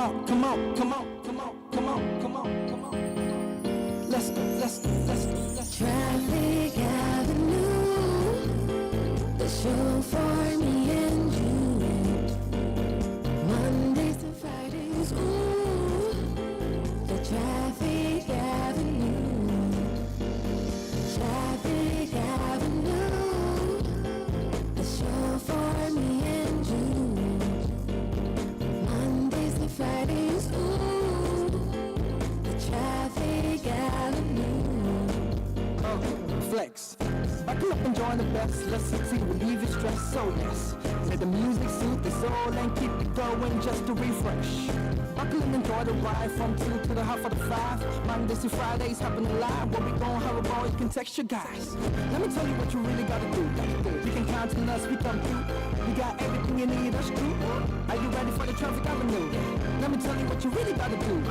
on, come on, come on, come on, come on, come on, come on. Let's go, let's go, let's go, let's go. Traffic Avenue, the show for me and you. Mondays to Fridays, ooh, the Traffic Avenue. Traffic Avenue, the show for me and you. Mondays to Fridays, ooh, the Traffic Avenue. Flex. Buckle up and join the best. Let's succeed, relieve your stress. So yes, let the music soothe the soul and keep it going just to refresh. Buckle and enjoy the ride from 2 to the half of the 5. Mondays to Fridays happening live. Where we gon' have a ball, you can text your guys. Let me tell you what you really gotta do. You can count on us, we come through. We got everything you need, that's true. Are you ready for the Traffic Avenue? Let me tell you what you really gotta do.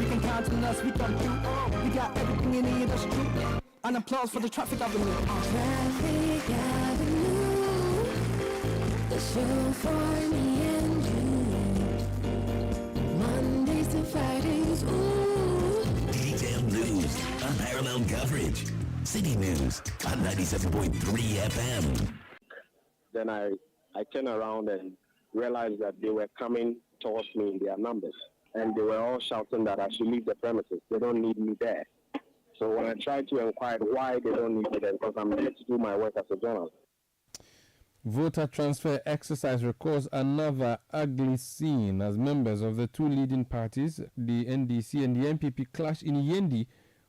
You can count on us, we come through. We got everything you need, that's true. An applause for the Traffic Avenue. Traffic Avenue, the show for me and you. Mondays to Fridays, ooh. Detailed news, unparalleled coverage. City News on 97.3 FM. Then I turned around and realized that they were coming towards me in their numbers. And they were all shouting that I should leave the premises. They don't need me there. So when I tried to inquire why they don't need me there, because I'm there to do my work as a journalist. Voter transfer exercise records another ugly scene as members of the two leading parties, the NDC and the NPP, clash in Yendi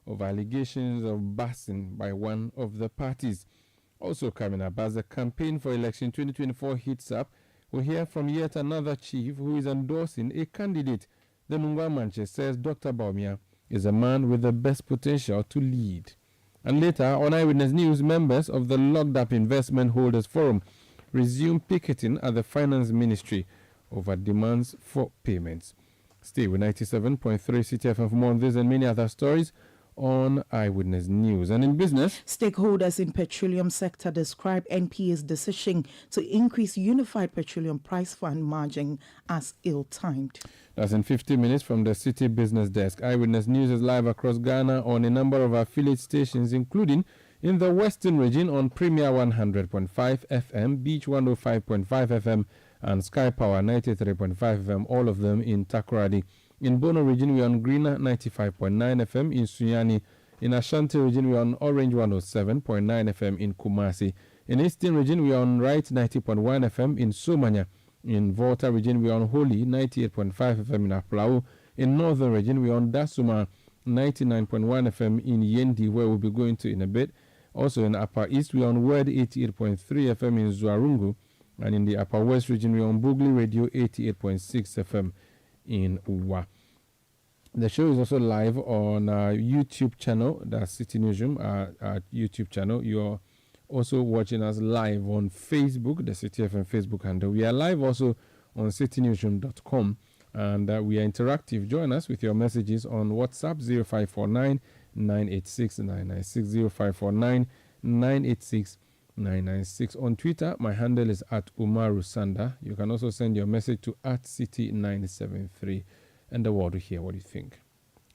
over allegations of busing by one of the parties. Also coming up, as the campaign for election 2024 heats up, we'll hear from yet another chief who is endorsing a candidate. The Nungwa Manche says Dr. Bawumia is a man with the best potential to lead. And later, on Eyewitness News, members of the Locked Up Investment Holders Forum resume picketing at the Finance Ministry over demands for payments. Stay with 97.3 Citi FM for more on this and many other stories on Eyewitness News. And in business, stakeholders in petroleum sector describe NPA's decision to increase unified petroleum price fund margin as ill-timed. That's in 50 minutes from the City Business Desk. Eyewitness News is live across Ghana on a number of affiliate stations, including in the Western region on Premier 100.5 FM, Beach 105.5 FM, and Sky Power 93.5 FM, all of them in Takoradi. In Bono region, we're on Greener 95.9 FM in Sunyani. In Ashanti region, we're on Orange 107.9 FM in Kumasi. In Eastern region, we're on Right 90.1 FM in Somanya. In Volta region, we're on Holy 98.5 FM in Aplau. In Northern region, we're on Dasuma 99.1 FM in Yendi, where we'll be going to in a bit. Also in Upper East, we're on Word 88.3 FM in Zuarungu. And in the Upper West region, we're on Bugli Radio 88.6 FM in Uwa. The show is also live on our YouTube channel, that's City Newsroom, our YouTube channel. You're also watching us live on Facebook, the Citi FM Facebook handle. We are live also on citynewsroom.com, and we are interactive. Join us with your messages on WhatsApp 0549 986 996 0549 986 996. On Twitter, my handle is at Umaru Sanda. You can also send your message to @City973, and the world will hear what you think.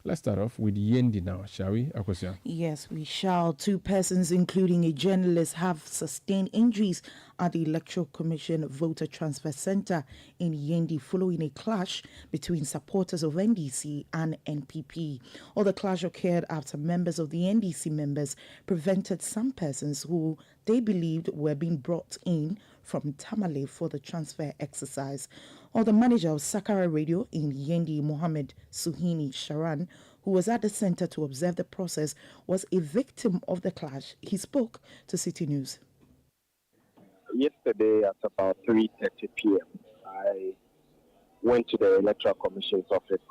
Let's start off with Yendi now, shall we, Akosia? Yes, we shall. 2 persons, including a journalist, have sustained injuries at the Electoral Commission Voter Transfer Center in Yendi following a clash between supporters of NDC and NPP. All the clash occurred after members of the NDC members prevented some persons who they believed were being brought in from Tamale for the transfer exercise. Or the manager of Sakara Radio in Yendi, Mohammed Suhini Sharan, who was at the center to observe the process, was a victim of the clash. He spoke to City News. Yesterday at about 3:30 p.m., I went to the Electoral Commission's office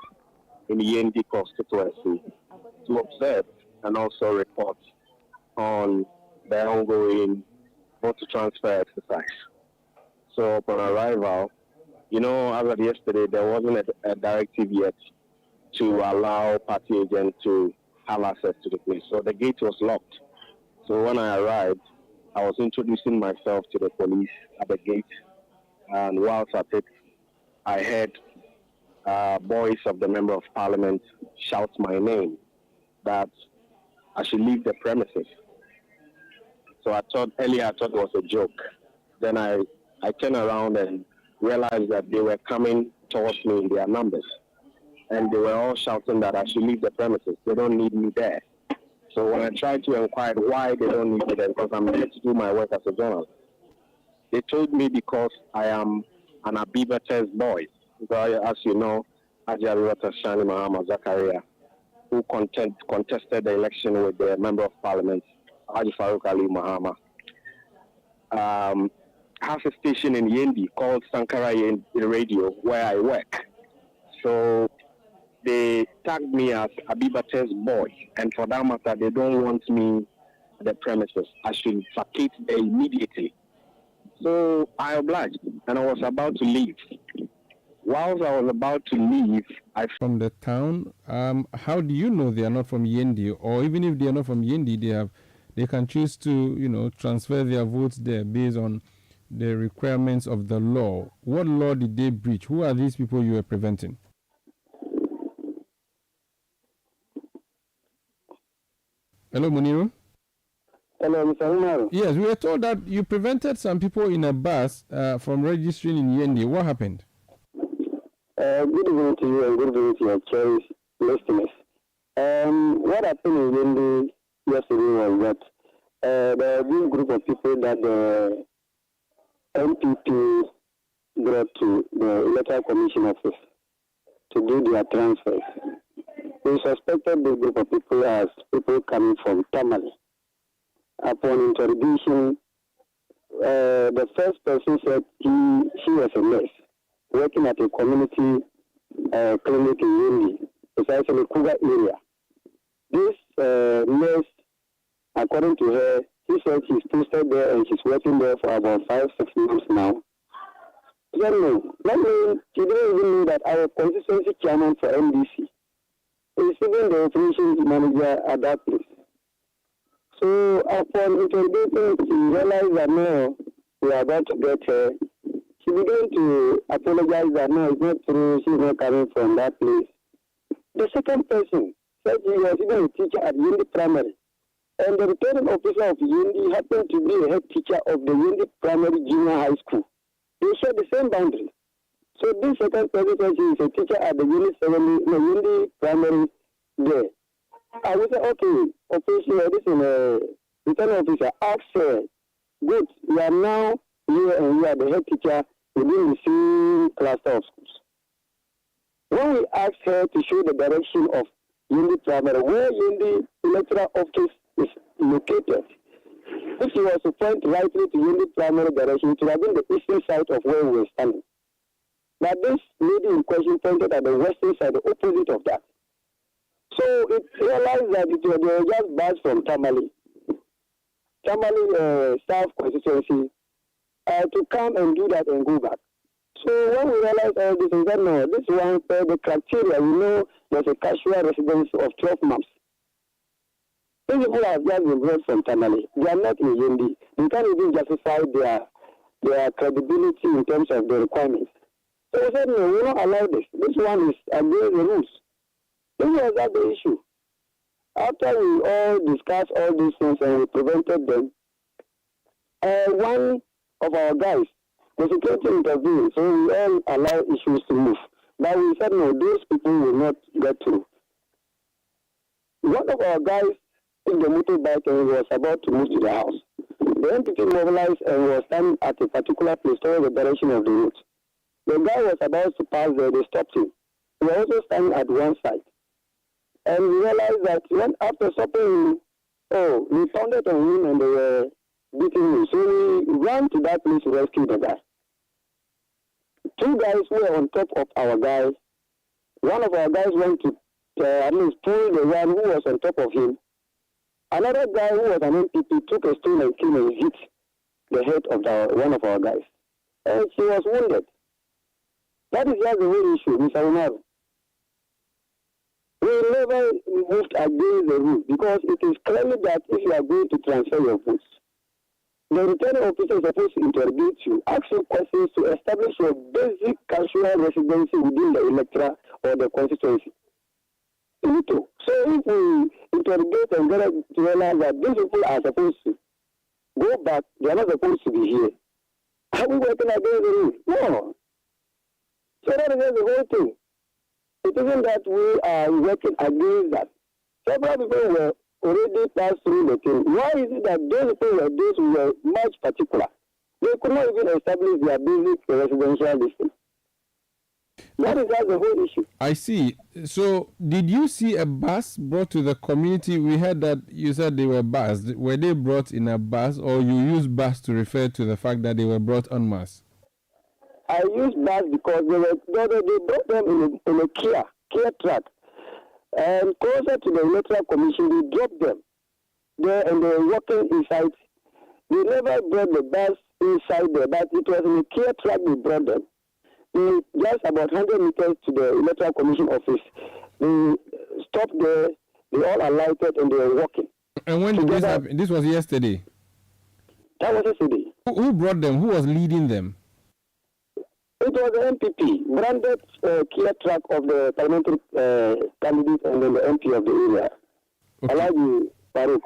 in Yendi constituency to observe and also report on the ongoing voter transfer exercise. So upon arrival, as of yesterday, there wasn't a directive yet to allow party agents to have access to the place. So the gate was locked. So when I arrived, I was introducing myself to the police at the gate. And whilst at it, I heard voice of the Member of Parliament shouts my name, that I should leave the premises. So I thought it was a joke. Then I turned around and realized that they were coming towards me in their numbers. And they were all shouting that I should leave the premises. They don't need me there. So when I tried to inquire why they don't need me there, because I'm here to do my work as a journalist, they told me because I am an Abibates boy. Because as you know, Ajariwata Shani Mahama Zakaria, who contested the election with the Member of Parliament, Haji Farouk Ali Mahama, has a station in Yendi called Sankara Yendi Radio where I work. So they tagged me as Abibate's boy, and for that matter, they don't want me at the premises. I should vacate there immediately. So I obliged, and I was about to leave. Whilst I was about to leave, from the town. How do you know they are not from Yendi? Or even if they are not from Yendi, they can choose to, transfer their votes there based on the requirements of the law. What law did they breach? Who are these people you were preventing? Hello, Muniru. Hello, Mr. Umar. Yes, we were told that you prevented some people in a bus from registering in Yendi. What happened? Good evening to you and good evening to your cherished listeners. What happened in Yendi yesterday was that there was this group of people that the MPP brought to the Electoral Commission office to do their transfers. We suspected this group of people as people coming from Tamale. Upon interrogation, the first person said she was a nurse working at a community clinic in Yendi, precisely Kuga area. This nurse, according to her, she said she's posted there and she's working there for about 5-6 months now. She didn't even know that our constituency chairman for MDC is even the operations manager at that place. So upon interrogating, she realized that no, we are about to get her. She began to apologize that no, it's not true, she's not coming from that place. The second person said he was even a teacher at Yendi Primary. And the returning officer of Yendi happened to be a head teacher of the Yendi Primary Junior High School. They share the same boundary. So this second person said she is a teacher at the Yendi Primary there. I would say, okay, official, this is a returning officer, asked her, good, you are now here and you are the head teacher within the same cluster of schools. When we asked her to show the direction of Yendi Primary, where Yendi electoral office is located, if she was to point rightly to Yendi Primary direction, it would have been the eastern side of where we were standing. But this lady in question pointed at the western side, the opposite of that. So it realized that they were just bars from Tamale South constituency, to come and do that and go back. So when we realized all this, we said, no, this one, the criteria, we know there's a casual residence of 12 months. These people have just been brought from Tamale. They are not in Yendi. They can't even justify their credibility in terms of the requirements. So we said, no, we will not allow this. This one is against the rules. This was not the issue. After we all discussed all these things and we prevented them, one of our guys, the security intervened, so we all allowed issues to move. But we said, no, those people will not get through. One of our guys took the motorbike and was about to move to the house. The MPP mobilized and was standing at a particular place towards the direction of the route. The guy was about to pass there, they stopped him. He was also standing at one side. And we realized that when after stopping him, we pounded on him and they were beating him. So we ran to that place to rescue the guy. Two guys were on top of our guy. One of our guys went to pull the one who was on top of him. Another guy who was an MPP took a stone and came and hit the head of one of our guys. And she was wounded. That is just the real issue, Mr. Umar. We never moved against the rule because it is clearly that if you are going to transfer your votes, The returning officer is supposed to interrogate you, ask you questions to establish your basic casual residency within the electorate or the constituency. So if we interrogate and get to realize that these people are supposed to go back, they are not supposed to be here. Are we working against the rule? No. So that is the whole thing. It isn't that we are working against that. Several people were already passed through the thing. Why is it that those people were those who were much particular? They could not even establish their basic residential district. That is the whole issue. I see. So, did you see a bus brought to the community? We heard that you said they were bussed. Were they brought in a bus, or you used bus to refer to the fact that they were brought en masse? I used bus because they brought them in a Kia truck. And closer to the electoral commission, they dropped them there and they were walking inside. They never brought the bus inside there, but it was in a Kia truck they brought them. They just about 100 meters to the electoral commission office. They stopped there, they all alighted and they were walking. And when did this happen? This was yesterday? That was yesterday. Who brought them? Who was leading them? It was the MPP, branded Kia truck of the parliamentary candidate and then the MP of the area. Okay. Alaji Farouk.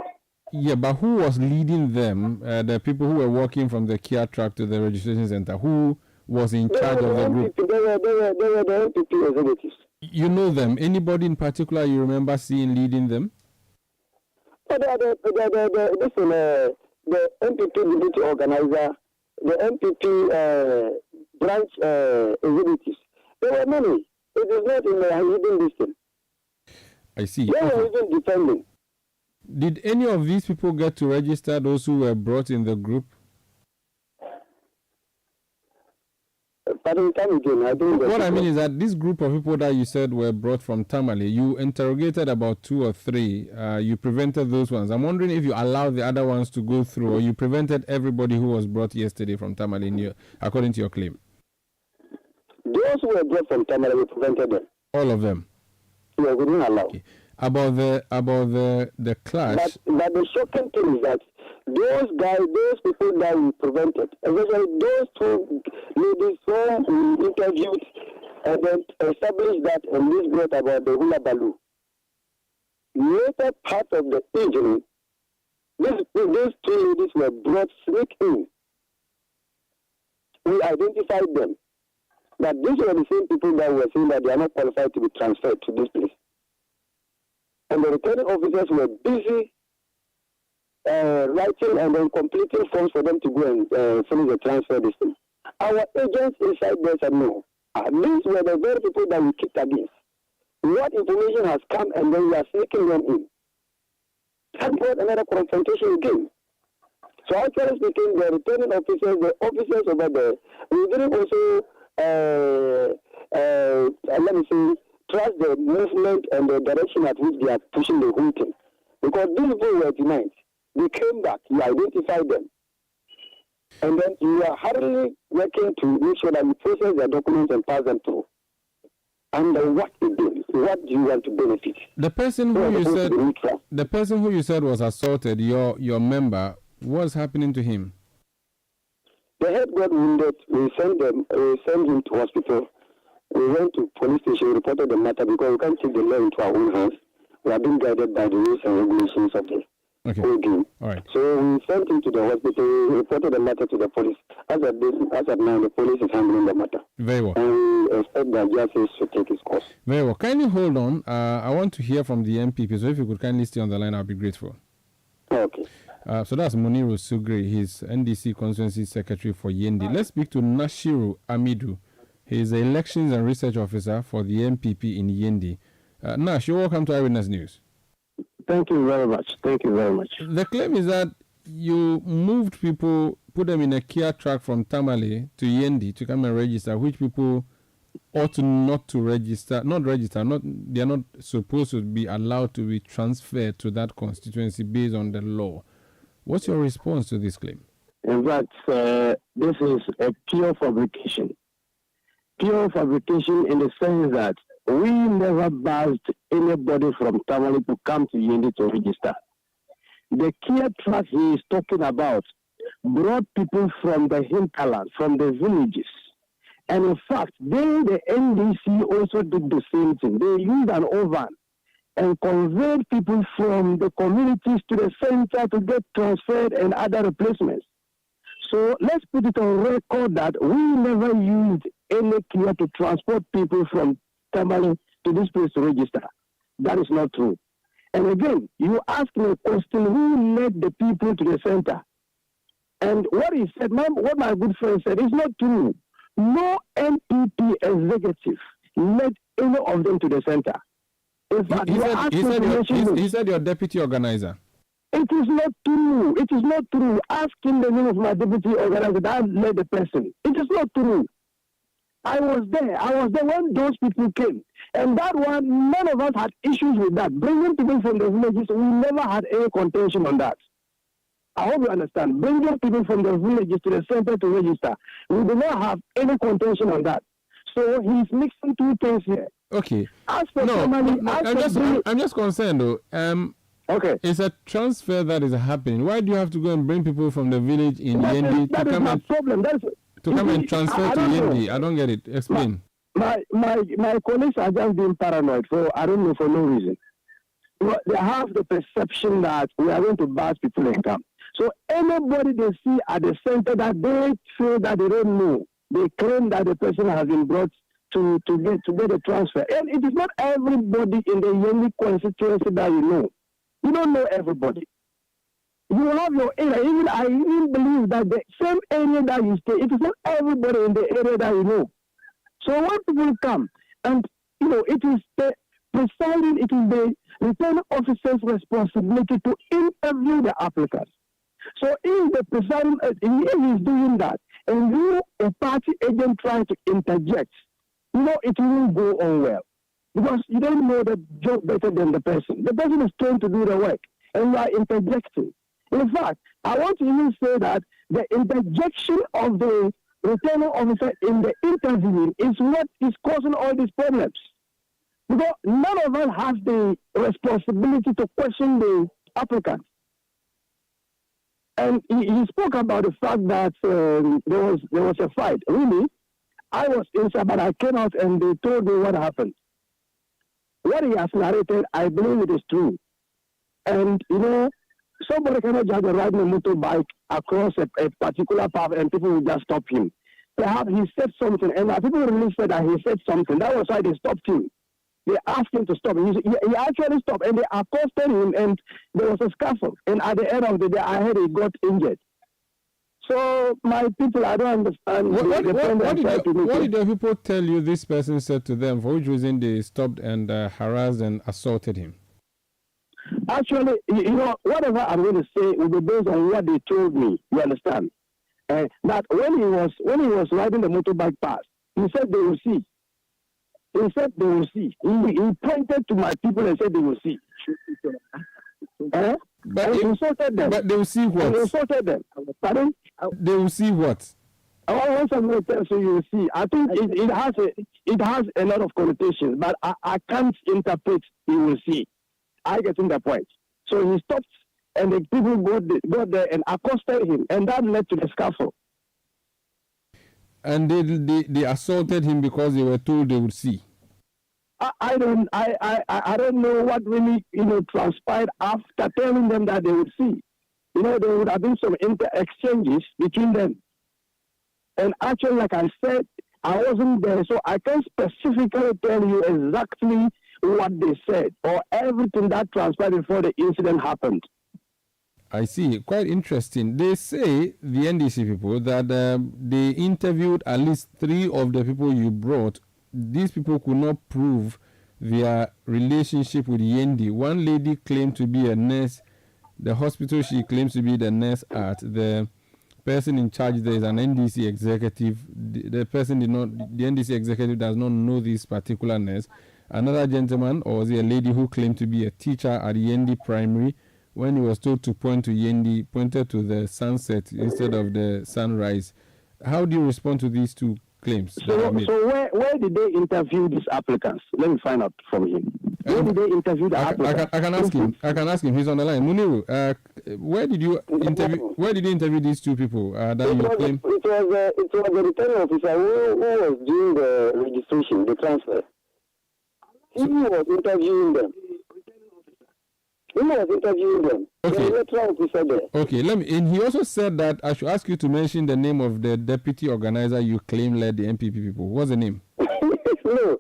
Yeah, but who was leading them? The people who were walking from the Kia truck to the registration center. Who was in charge of the group? They were the MPP executives. You know them? Anybody in particular you remember seeing leading them? The MPP deputy organizer, the MPP branch executives. There were many. It is not in the hidden distance. I see. They were even defending. Did any of these people get to register, those who were brought in the group? Pardon, come again. I don't What I mean is that this group of people that you said were brought from Tamale, you interrogated about 2 or 3. You prevented those ones. I'm wondering if you allowed the other ones to go through, or you prevented everybody who was brought yesterday from Tamale, according to your claim. Those who were brought from Tamale, we prevented them. All of them? Yeah, we didn't allow. Okay. About the clash. But the shocking thing is that those people that we prevented, especially those 2 ladies who we interviewed and then established that and this brought about the hula baloo. Later part of the evening, these 2 ladies were brought sneak in. We identified them. But these were the same people that were saying that they are not qualified to be transferred to this place. And the returning officers were busy writing and then completing forms for them to go and finish the transfer system. Our agents inside there said no. These were the very people that we kicked against. What information has come and then we are sneaking them in. That brought another confrontation again. So actually speaking, the returning officers, the officers over there, we didn't also, trust the movement and the direction at which they are pushing the whole thing. Because these people were denied. They came back, you identified them. And then you are hurriedly working to make sure that you process their documents and pass them through. And what do you want to benefit? The person who you said was assaulted, your member, what's happening to him? The head got wounded. We sent him to hospital. We went to police station, reported the matter because we can't take the law into our own hands. We are being guided by the rules and regulations of the whole game. All right. So we sent him to the hospital, reported the matter to the police. As at now, the police is handling the matter. Very well. And we expect that justice should take its course. Very well. Kindly hold on. I want to hear from the MPP, so if you could kindly stay on the line, I'll be grateful. Okay. So that's Muniru Sugri. He's NDC Constituency Secretary for Yendi. Let's speak to Nashiru Amidu. He's the Elections and Research Officer for the MPP in Yendi. Nash, you're welcome to Eyewitness News. Thank you very much. The claim is that you moved people, put them in a Kia truck from Tamale to Yendi to come and register, which people ought not to register. They are not supposed to be allowed to be transferred to that constituency based on the law. What's your response to this claim? In fact, this is a pure fabrication. Pure fabrication in the sense that we never buzzed anybody from Tamale to come to Yendi to register. The Kia truck he is talking about brought people from the hinterland, from the villages. And in fact, the NDC also did the same thing. They used an oven and conveyed people from the communities to the center to get transferred and other replacements. So let's put it on record that we never used any care to transport people from Tamale to this place to register. That is not true. And again, you ask me a question, who led the people to the center? And what he said, what my good friend said, is not true. No NPP executive led any of them to the center. In fact, he said your deputy organizer. It is not true. It is not true. Ask him the name of my deputy organizer that led the person. It is not true. I was there. I was there when those people came. And that one, none of us had issues with that. Bringing people from the villages, we never had any contention on that. I hope you understand. Bringing people from the villages to the center to register, we do not have any contention on that. So he's mixing two things here. Okay. As for family, I'm just concerned though. Okay. It's a transfer that is happening. Why do you have to go and bring people from the village in Yendi to come and transfer to Yendi? I don't get it. Explain. My colleagues are just being paranoid for no reason. Well, they have the perception that we are going to bust people and come. So anybody they see at the center that they feel that they don't know, they claim that the person has been brought to get a transfer. And it is not everybody in the Yendi constituency that you know. You don't know everybody. You have your area. I even believe that the same area that you stay, it is not everybody in the area that you know. So when people come, and it is the presiding, it is the returning officer's responsibility to interview the applicants. So if the presiding, if he is doing that, and you, a party agent, trying to interject, it won't go on well. Because you don't know the job better than the person. The person is trained to do the work, and you are interjecting. In fact, I want to even say that the interjection of the returning officer in the interviewing is what is causing all these problems. Because none of us has the responsibility to question the applicant. And he spoke about the fact that there was a fight. Really, I was inside, but I came out and they told me what happened. What he has narrated, I believe it is true. And, somebody cannot just ride a motorbike across a particular path and people will just stop him. Perhaps he said something, and people really said that he said something. That was why they stopped him. They asked him to stop. He actually stopped, and they accosted him, and there was a scuffle. And at the end of the day, I heard he got injured. So, my people, I don't understand. What did the people tell you this person said to them, for which reason they stopped and harassed and assaulted him? Actually, whatever I'm going to say will be based on what they told me. You understand? That when he was riding the motorbike past, he said they will see. He said they will see. He pointed to my people and said they will see. But he insulted them. But they will see what? He insulted them. Pardon? They will see what? Once I'm going to tell you, you will see. I think it has a lot of connotations, but I can't interpret. You will see. I get in the point. So he stopped, and the people got there and accosted him, and that led to the scuffle. And they assaulted him because they were told they would see. I don't know what really transpired after telling them that they would see. There would have been some exchanges between them. And actually, like I said, I wasn't there, so I can't specifically tell you exactly what they said or everything that transpired before the incident happened. I see. Quite interesting. They say, the NDC people, that they interviewed at least 3 of the people you brought. These people could not prove their relationship with Yendi. One lady claimed to be a nurse. The hospital she claims to be the nurse at. The person in charge there is an NDC executive. The NDC executive does not know this particular nurse. Another gentleman, or was it a lady who claimed to be a teacher at Yendi Primary, when he was told to point to Yendi, pointed to the sunset instead of the sunrise. How do you respond to these two claims? So where did they interview these applicants? Let me find out from him. Where did they interview the applicant? I can ask him. I can ask him. He's on the line. Muniru, where did you interview? Where did you interview these two people that you claim? It was the returning officer who was doing the registration, the transfer. He was interviewing them. Okay. The electoral officer there. Okay, and he also said that I should ask you to mention the name of the deputy organizer you claim led the MPP people. What's the name? No,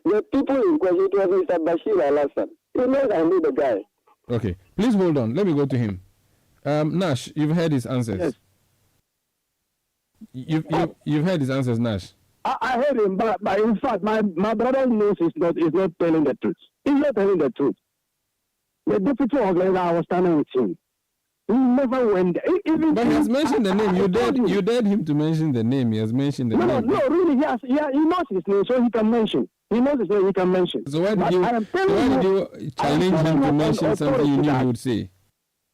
the people in question, it was Mr. Bashir Al-Hassan. He knows I know the guy. Okay, please hold on. Let me go to him. Nash, you've heard his answers. Yes. You've heard his answers, Nash. I heard him, but in fact, my brother knows he's not telling the truth. He's not telling the truth. The deputy organizer, I was standing with him. He never went there. But he has mentioned the name. You dared him to mention the name. He has mentioned the name. No, really, yes. Yeah, he knows his name, so he can mention. He knows his name, he can mention. So why did you challenge him to mention something you knew he would say?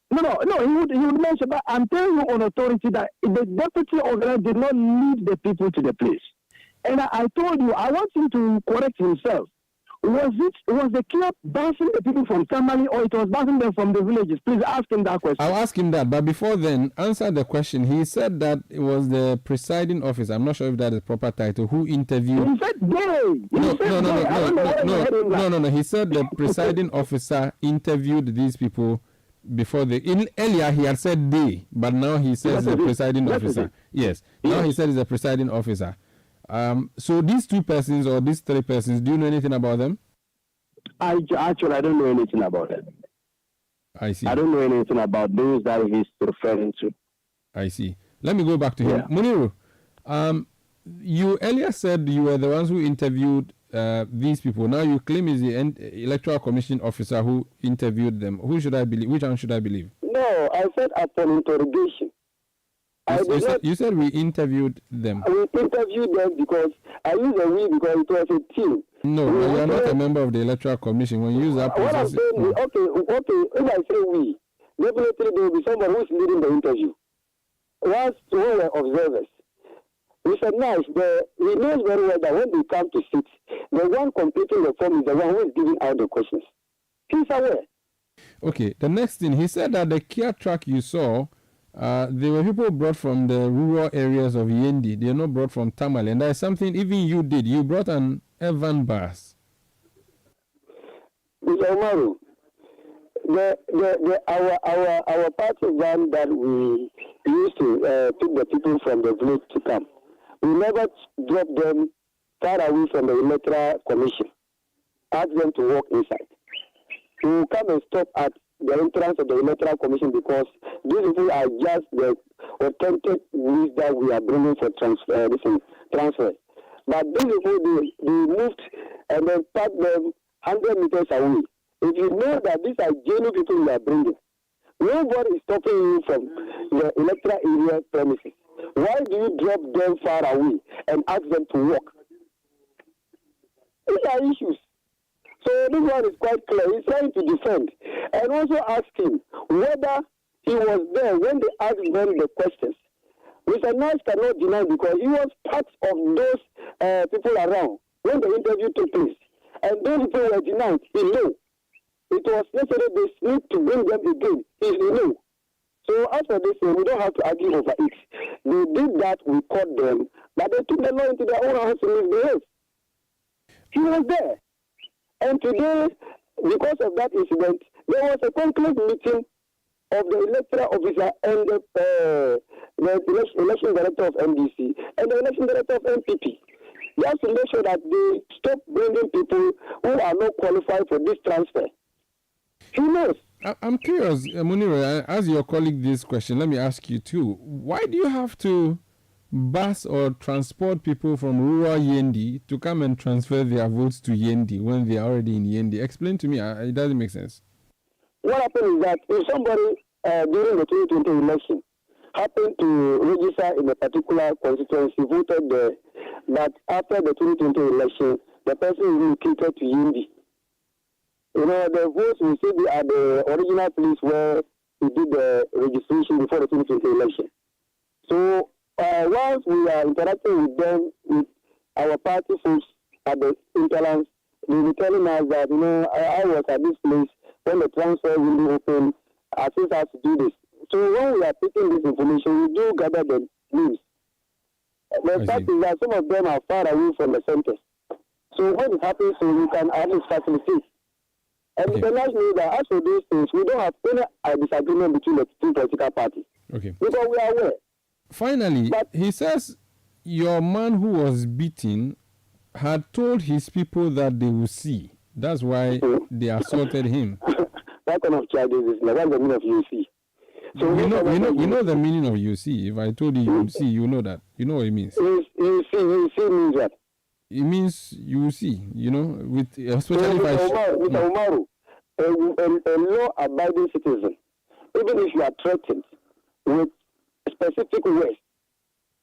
No, he would mention, but I'm telling you on authority that the deputy organizer did not lead the people to the place. And I told you, I want him to correct himself. Was the club bouncing the people from Tamale or it was bouncing them from the villages? Please ask him that question. I'll ask him that, but before then, answer the question. He said that it was the presiding officer, I'm not sure if that is the proper title, who interviewed... He said they! No. He said the presiding officer interviewed these people before earlier he had said they, but now he says the presiding officer. Yes. Now he said it's the presiding officer. So these two persons or these three persons, do you know anything about them? I don't know anything about them. I see. I don't know anything about those that he's referring to. I see. Let me go back to him. Yeah. Muniru, you earlier said you were the ones who interviewed these people. Now you claim is the Electoral Commission officer who interviewed them. Who should I believe? Which one should I believe? No, I said upon interrogation. You said we interviewed them. We interviewed them because I use a we because it was a team. No, you are not a member of the Electoral Commission. When you use that what I'm process... saying, okay, if I say we, definitely there will be someone who's leading the interview. Once we were observers. We said, nice, he knows very well that when they come to sit, the one completing the form is the one who is giving out the questions. He's aware. Okay, the next thing, he said that the Kia truck you saw, there were people brought from the rural areas of Yendi. They are not brought from Tamale. And that is something even you did. You brought an Evan bus. Mr. Omaru, our party van that we used to pick the people from the village to come, we never drop them far away from the Electoral Commission. Ask them to walk inside. We will come and stop at the entrance of the Electoral Commission because these people are just the authentic news that we are bringing for transfer. But these people, they moved and then packed them 100 meters away. If you know that these are genuine people you are bringing, nobody is stopping you from the electoral area premises. Why do you drop them far away and ask them to walk? These are issues. So this one is quite clear. He's trying to defend. And also ask him whether he was there when they asked them the questions. Mr. Nash cannot deny because he was part of those people around when the interview took place. And those people were denied. He knew. It was necessary they need to bring them again. He knew. So after this, we don't have to argue over it. They did that, we caught them, but they took the law into their own hands to misbehave. He was there. And today, because of that incident, there was a conclave meeting of the electoral officer and the election director of NDC and the election director of NPP. Just to make sure that they stop bringing people who are not qualified for this transfer. Who knows? I'm curious, Munira, as your colleague this question, let me ask you too. Why do you have to bus or transport people from rural Yendi to come and transfer their votes to Yendi when they are already in Yendi? Explain to me. It doesn't make sense. What happened is that if somebody during the 2020 election happened to register in a particular constituency, voted there, but after the 2020 election, the person is relocated to Yendi. You know, the votes will still be at the original place where we did the registration before the 2020 election. So once we are interacting with them, with our party folks at the interlands, they will be telling us that, I was at this place when the transfer window opened, assist us to do this. So when we are taking this information, we do gather the news. The fact is that some of them are far away from the centers. So when it happens, so we can at least facilitate. And we can also know that as for those things, we don't have any disagreement between the two political parties. Okay. Because we are aware. Finally, he says your man who was beaten had told his people that they will see. That's why they assaulted him. That kind of charges is like, that's the meaning of UC. So you know the meaning of UC. If I told you see, you know that. You know what it means. UC means what? It means you see, with especially if Mr. Umaru, a law-abiding citizen, even if you are threatened with specific words,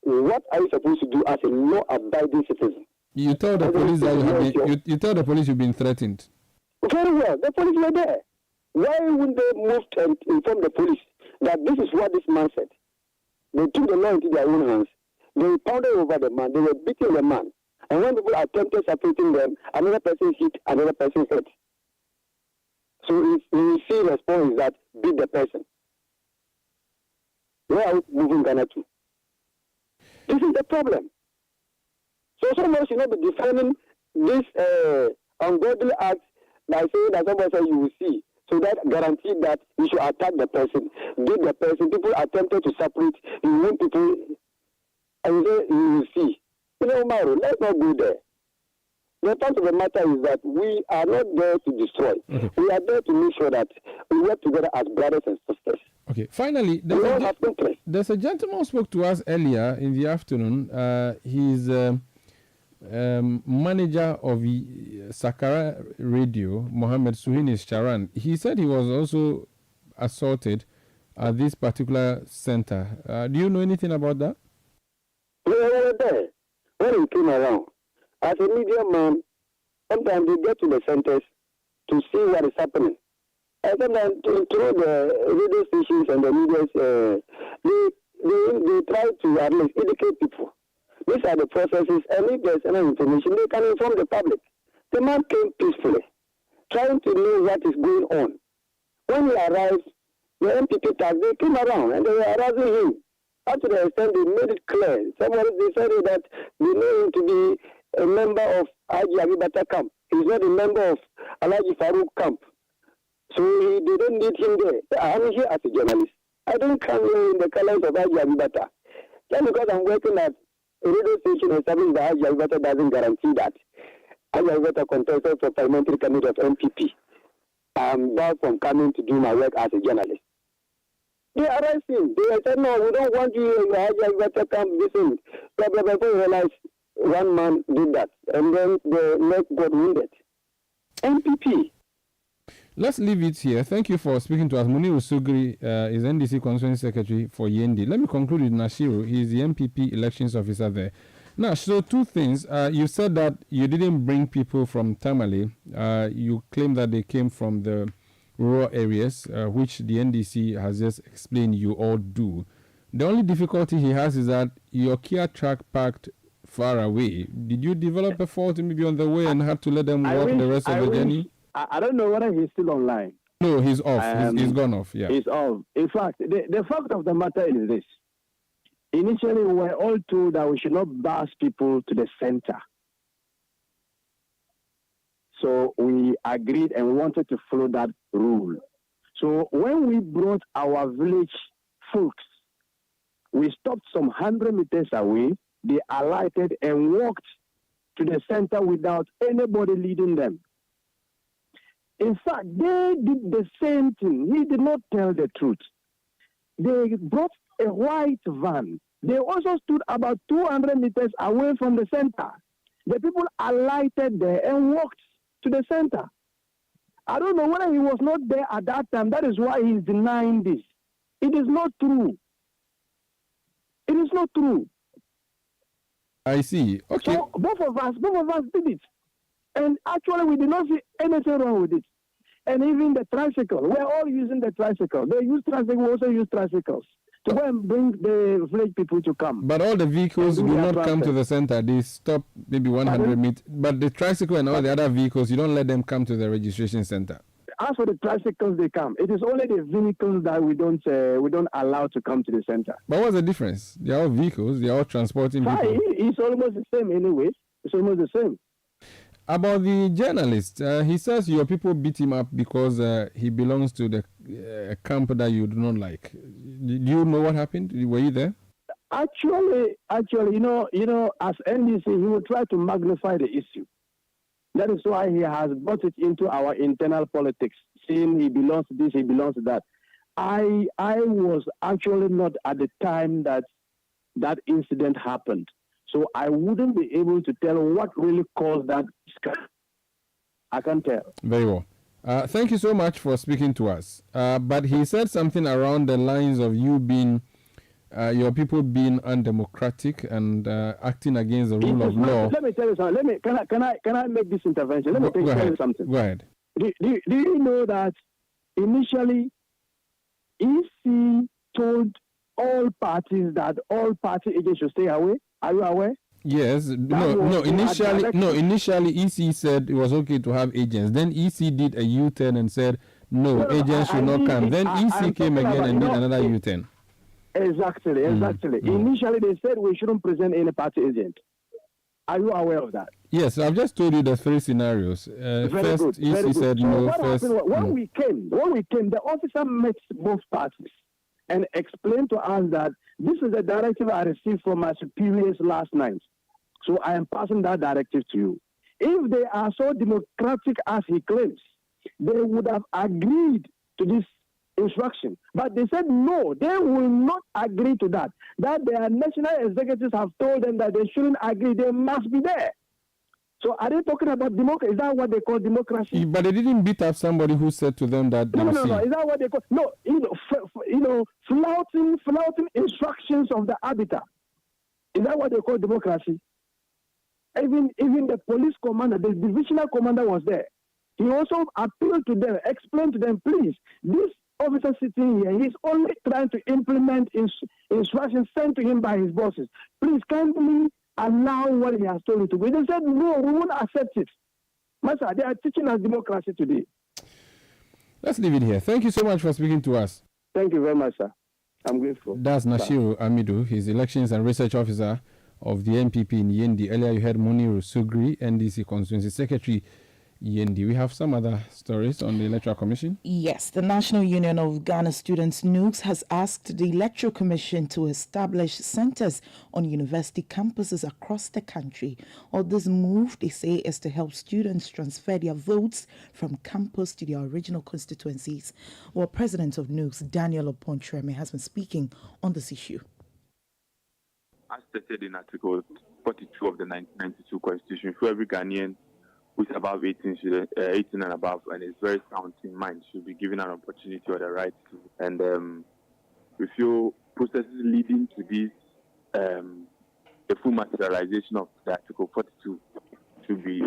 what are you supposed to do as a law-abiding citizen? You tell the police that you tell the police you've been threatened. Very well. The police were there. Why wouldn't they move and inform the police that this is what this man said? They took the law into their own hands. They pounded over the man. They were beating the man. And when people attempted separating them, another person hit another person's head. So if you see response is that beat the person. Where are we moving Ghana to? This is the problem. So someone should not be defining this ungodly act by saying that somebody said you will see. So that guaranteed that you should attack the person, beat the person. People attempted to separate. You want people, and you say you will see. Maru, let's not go there. The fact of the matter is that we are not there to destroy. Okay. We are there to make sure that we work together as brothers and sisters. Okay. Finally, there's a gentleman who spoke to us earlier in the afternoon. He's manager of Sakara Radio, Mohammed Suhinis Charan. He said he was also assaulted at this particular center. Do you know anything about that? We were there when he came around. As a media man, sometimes they get to the centers to see what is happening. And sometimes through the radio stations and the media, they try to at least educate people. These are the processes, and if there's any information, they can inform the public. The man came peacefully, trying to know what is going on. When he arrived, the MPP task, they came around and they were harassing him. Up to the extent they made it clear. Somebody decided that they know him to be a member of Haji Abibata camp. He's not a member of Alhaji Farouk camp. So they don't need him there. I'm here as a journalist. I don't come here in the colors of Haji Abibata. Just because I'm working at a radio station established by Haji Abibata doesn't guarantee that Haji Abibata contested for Parliamentary Committee of MPP. I'm back from coming to do my work as a journalist. They arrested him. They said, no, we don't want you in the Haji Abibata camp. Listen, blah, blah, blah. Before you realize one man did that, and then the leg got wounded. MPP. Let's leave it here. Thank you for speaking to us. Munir Usugri is NDC Constituency Secretary for Yendi. Let me conclude with Nashiru. He's the MPP elections officer there. Now, so two things. You said that you didn't bring people from Tamale. You claim that they came from the rural areas, which the NDC has just explained you all do. The only difficulty he has is that your Kia truck parked far away. Did you develop a fault maybe on the way and had to let them walk the rest of the journey? I don't know whether he's still online. No, he's off. He's gone off. Yeah, he's off. In fact, the fact of the matter is this. Initially, we were all told that we should not bus people to the center. So we agreed and we wanted to follow that rule. So when we brought our village folks, we stopped some 100 meters away. They alighted and walked to the center without anybody leading them. In fact, they did the same thing. He did not tell the truth. They brought a white van. They also stood about 200 meters away from the center. The people alighted there and walked to the center. I don't know whether he was not there at that time. That is why he's denying this. It is not true. It is not true. I see. Okay. So both of us did it. And actually, we did not see anything wrong with it. And even the tricycle, we're all using the tricycle. They use tricycle, we also use tricycles to go and bring the village people to come. But all the vehicles do not come to the center. They stop maybe 100 meters. But the tricycle and all the other vehicles, you don't let them come to the registration center. As for the tricycles, they come. It is only the vehicles that we don't allow to come to the center. But what's the difference? They are all vehicles. They are all transporting people. It's almost the same anyway. It's almost the same. About the journalist, he says your people beat him up because he belongs to the camp that you do not like. Do you know what happened? Were you there? Actually, you know, as NDC, he will try to magnify the issue. That is why he has brought it into our internal politics, saying he belongs to this, he belongs to that. I was actually not at the time that incident happened. So I wouldn't be able to tell what really caused that. I can't tell. Very well. Thank you so much for speaking to us. But he said something around the lines of you being, your people being undemocratic and acting against the rule of law. Let me tell you something. Can I make this intervention? Let me tell you something. Go ahead. Do you know that initially EC told all parties that all party agents should stay away? Are you aware? Yes. Initially EC said it was okay to have agents. Then EC did a U-turn and said no, agents should not come. Then EC came again and did another U-turn. Exactly. Initially they said we shouldn't present any party agent. Are you aware of that? Yes, I've just told you the three scenarios. First, good, EC said so no. What happened, when we came, the officer met both parties and explained to us that this is the directive I received from my superiors last night. So I am passing that directive to you. If they are so democratic as he claims, they would have agreed to this instruction. But they said no, they will not agree to that. That their national executives have told them that they shouldn't agree. They must be there. So are they talking about democracy? Is that what they call democracy? But they didn't beat up somebody who said to them that... No. Is that what they call... No, flouting instructions of the arbiter. Is that what they call democracy? Even the police commander, the divisional commander was there. He also appealed to them, explained to them, please, this officer sitting here, he's only trying to implement instructions sent to him by his bosses. Please, kindly allow what he has told you to do. They said, no, we won't accept it. Master, they are teaching us democracy today. Let's leave it here. Thank you so much for speaking to us. Thank you very much, sir. I'm grateful. That's Nashiru Amidu. He's Elections and Research Officer of the NPP in Yendi. Earlier you heard Muniru Sugri, NDC Constituency Secretary, Yendi. We have some other stories on the Electoral Commission. Yes, the National Union of Ghana Students, NUGS, has asked the Electoral Commission to establish centers on university campuses across the country. Or this move, they say, is to help students transfer their votes from campus to their original constituencies. Well, President of NUGS, Daniel Opontreme, has been speaking on this issue. As stated in Article 42 of the 1992 Constitution, for every Ghanaian who is above 18 and above and is very sound in mind should be given an opportunity or the right to. And we feel processes leading to this, the full materialization of the Article 42 should be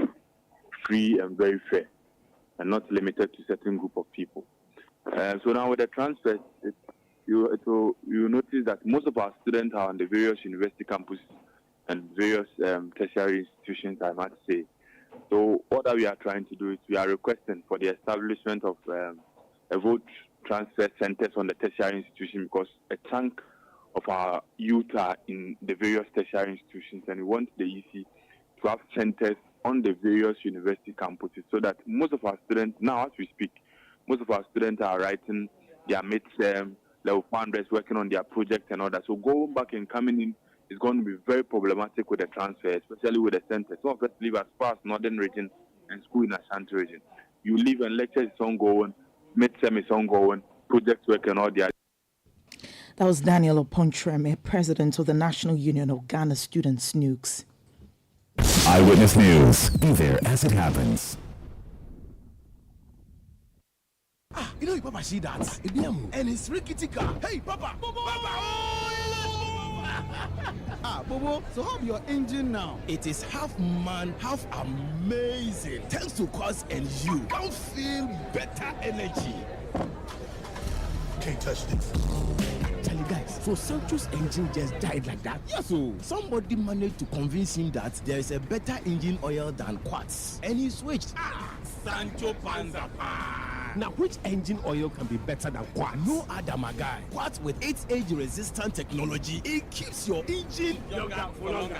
free and very fair and not limited to a certain group of people. So now with the transfers, you notice that most of our students are on the various university campuses and various tertiary institutions, I must say. So what that we are trying to do is we are requesting for the establishment of a vote transfer centers on the tertiary institution, because a chunk of our youth are in the various tertiary institutions, and we want the EC to have centers on the various university campuses so that most of our students, now as we speak, most of our students are writing their midterm, level 100s, working on their projects and all that. So going back and coming in is going to be very problematic with the transfer, especially with the centers. Some of us live as far as northern region and school in Ashanti region. You live and lectures is ongoing, midterm is ongoing, projects work and all that. That was Daniel Opontreme, President of the National Union of Ghana Students, NUGS. Eyewitness News. Be there as it happens. You know, Papa, see that? And it's rickety car. Hey, Papa! Papa! Bobo, so how's your engine now? It is half man, half amazing. Thanks to Cause and you can feel better energy. Can't touch this. Guys, so Sancho's engine just died like that? Yes, so somebody managed to convince him that there is a better engine oil than Quartz, and he switched. Sancho Panza. Now, which engine oil can be better than Quartz? No other, my guy. Quartz with its age-resistant technology, it keeps your engine younger for longer.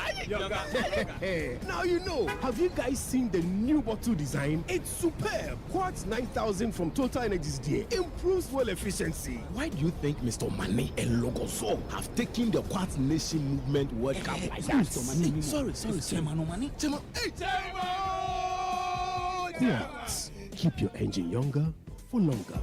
Now you know. Have you guys seen the new bottle design? It's superb. Quartz 9000 from Total Energies there improves fuel efficiency. Why do you think Mr. Mane and Logoso have taken the Quartz Nation movement World Cup like that? Sorry. Chairman Mane. Quartz. Keep your engine younger for longer.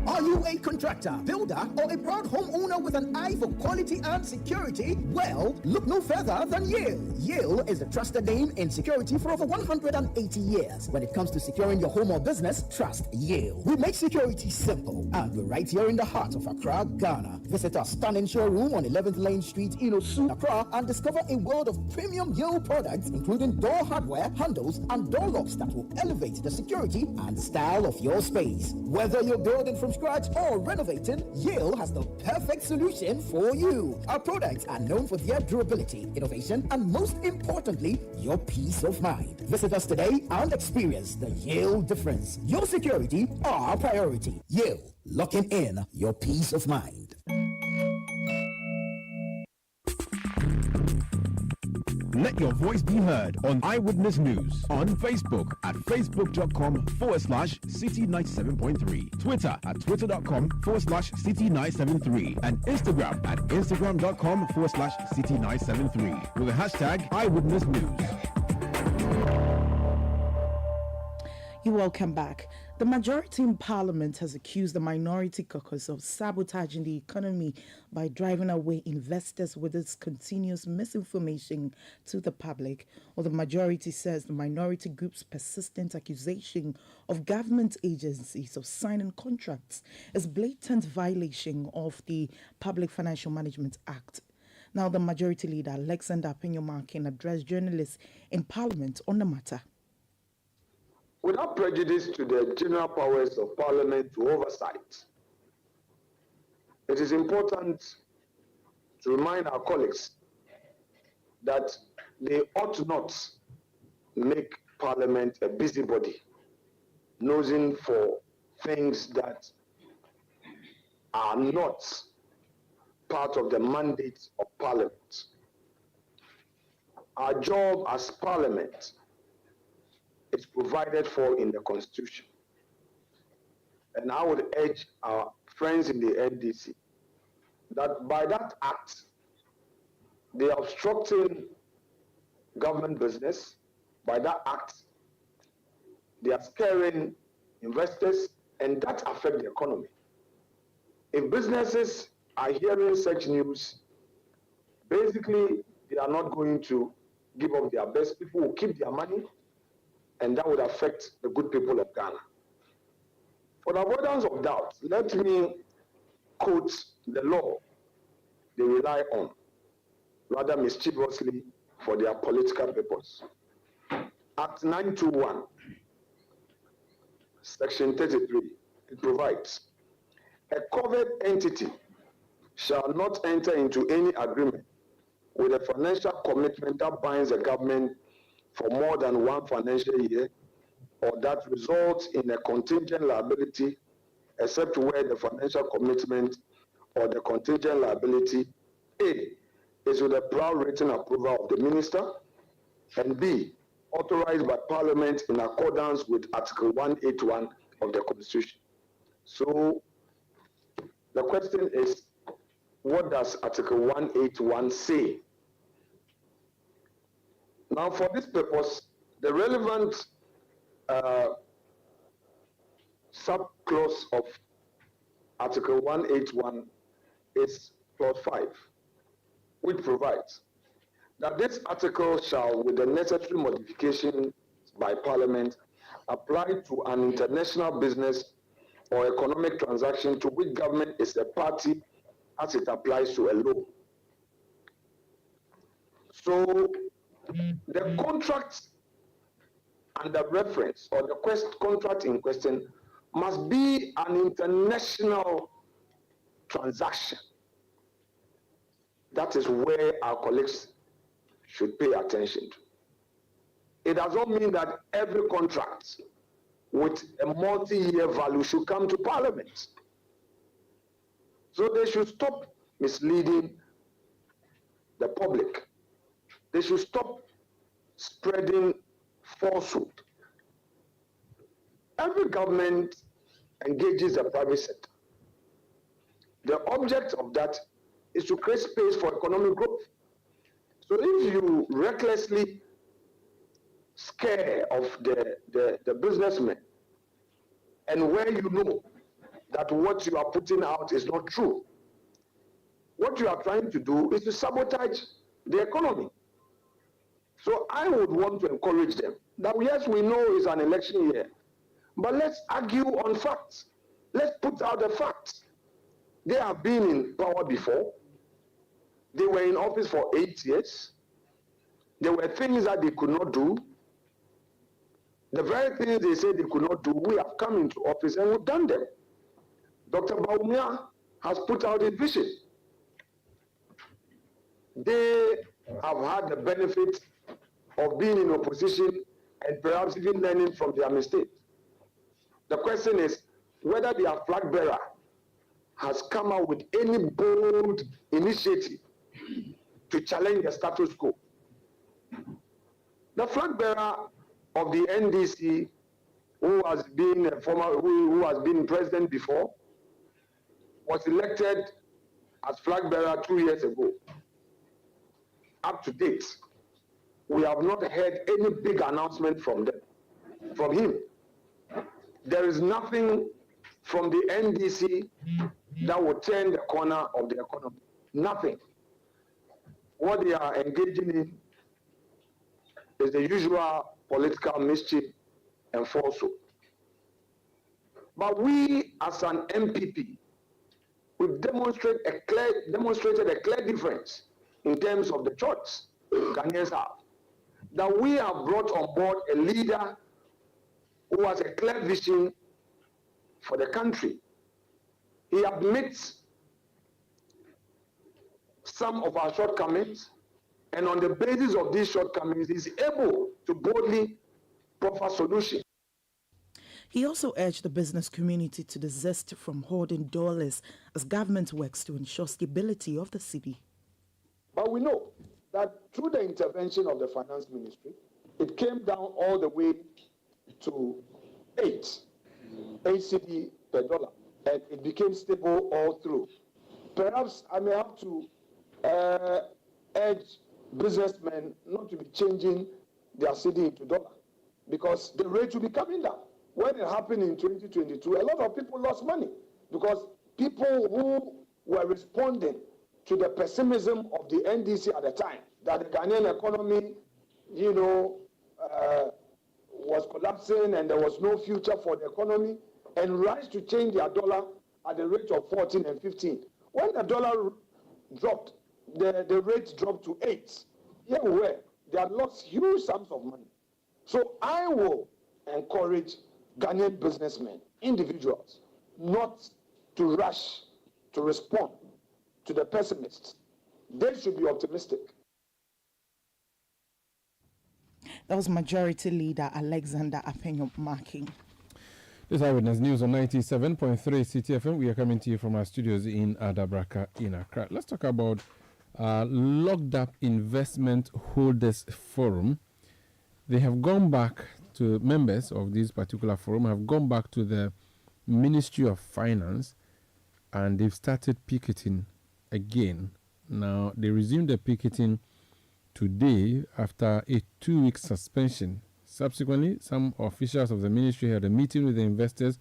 Are you a contractor, builder, or a proud homeowner with an eye for quality and security? Well, look no further than Yale. Yale is the trusted name in security for over 180 years. When it comes to securing your home or business, trust Yale. We make security simple, and we're right here in the heart of Accra, Ghana. Visit our stunning showroom on 11th Lane Street in Osu, Accra, and discover a world of premium Yale products, including door hardware, handles, and door locks that will elevate the security and style of your space. Whether you're building from scratch or renovating, Yale has the perfect solution for you. Our products are known for their durability, innovation, and most importantly, your peace of mind. Visit us today and experience the Yale difference. Your security, our priority. Yale, locking in your peace of mind. Let your voice be heard on Eyewitness News on Facebook at facebook.com/City97.3, Twitter at twitter.com/City973, and Instagram at instagram.com/City973 with the hashtag Eyewitness News. You're welcome back. The majority in Parliament has accused the minority caucus of sabotaging the economy by driving away investors with its continuous misinformation to the public. Or the majority says the minority group's persistent accusation of government agencies of signing contracts is blatant violation of the Public Financial Management Act. Now, the majority leader, Alexander Penyomarkin, addressed journalists in Parliament on the matter. Without prejudice to the general powers of Parliament to oversight, it is important to remind our colleagues that they ought not make Parliament a busybody, nosing for things that are not part of the mandate of Parliament. Our job as Parliament is provided for in the Constitution. And I would urge our friends in the NDC that by that act, they are obstructing government business. By that act, they are scaring investors, and that affects the economy. If businesses are hearing such news, basically, they are not going to give up their best. People will keep their money, and that would affect the good people of Ghana. For the avoidance of doubt, let me quote the law they rely on, rather mischievously for their political purpose. Act 921, Section 33, it provides, a covered entity shall not enter into any agreement with a financial commitment that binds the government for more than one financial year, or that results in a contingent liability, except where the financial commitment or the contingent liability, A, is with the prior written approval of the minister, and B, authorized by Parliament in accordance with Article 181 of the Constitution. So the question is, what does Article 181 say? Now, for this purpose, the relevant subclause of Article 181 is clause 5, which provides that this article shall, with the necessary modifications by Parliament, apply to an international business or economic transaction to which government is a party as it applies to a law. So the contract and the reference or the contract in question must be an international transaction. That is where our colleagues should pay attention to. It does not mean that every contract with a multi-year value should come to Parliament. So they should stop misleading the public. They should stop spreading falsehood. Every government engages the private sector. The object of that is to create space for economic growth. So if you recklessly scare of the businessmen, and where you know that what you are putting out is not true, what you are trying to do is to sabotage the economy. So I would want to encourage them that yes, we know it's an election year, but let's argue on facts. Let's put out the facts. They have been in power before. They were in office for 8 years. There were things that they could not do. The very things they said they could not do, we have come into office and we've done them. Dr. Bawumia has put out a vision. They have had the benefit of being in opposition and perhaps even learning from their mistakes. The question is whether their flag bearer has come out with any bold initiative to challenge the status quo. The flag bearer of the NDC, who has been president before, was elected as flag bearer 2 years ago. Up to date, we have not heard any big announcement from him. There is nothing from the NDC that will turn the corner of the economy. Nothing. What they are engaging in is the usual political mischief and falsehood. But we, as an MPP, we've demonstrated a clear difference in terms of the choice Ghanaians have. That we have brought on board a leader who has a clear vision for the country. He admits some of our shortcomings, and on the basis of these shortcomings, he is able to boldly proffer solutions. He also urged the business community to desist from hoarding dollars as government works to ensure stability of the city. But we know that through the intervention of the finance ministry, it came down all the way to 8 cedi per dollar, and it became stable all through. Perhaps I may have to urge businessmen not to be changing their cedi into dollar, because the rate will be coming down. When it happened in 2022, a lot of people lost money because people who were responding to the pessimism of the NDC at the time, that the Ghanaian economy, was collapsing and there was no future for the economy, and rushed to change their dollar at the rate of 14 and 15. When the dollar dropped, the rate dropped to 8. Here we were. They had lost huge sums of money. So I will encourage Ghanaian businessmen, individuals, not to rush to respond to the pessimists. They should be optimistic. That was Majority Leader Alexander Apenyo Marking. This is Eyewitness News on 97.3 Citi FM. We are coming to you from our studios in Adabraka in Accra. Let's talk about Locked Up Investment Holders Forum. They have gone back to members of this particular forum, have gone back to the Ministry of Finance, and they've started picketing again. Now, they resumed the picketing today after a 2-week suspension. Subsequently, some officials of the ministry had a meeting with the investors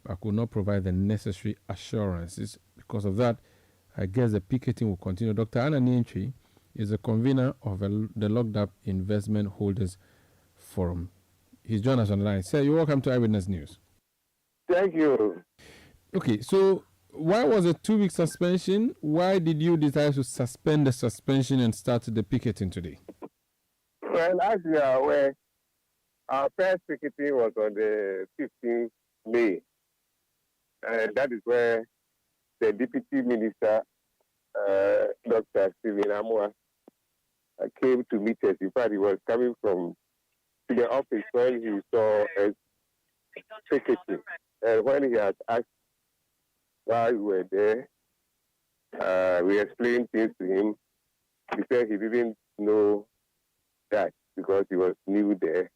but could not provide the necessary assurances. Because of that, I guess the picketing will continue. Dr. Anna Nientri is the convener of the Locked Up Investment Holders Forum. He's joined us on the line. Sir, you're welcome to Eyewitness News. Thank you. Okay, so why was a 2-week suspension? Why did you decide to suspend the suspension and start the picketing today? Well, as you are aware, our first picketing was on the 15th May. And that is where the Deputy Minister, Dr. Stephen Amwa, came to meet us. In fact, he was coming from to the office when he saw us picketing. And when he had asked why we were there, we explained things to him. He said he didn't know that because he was new there.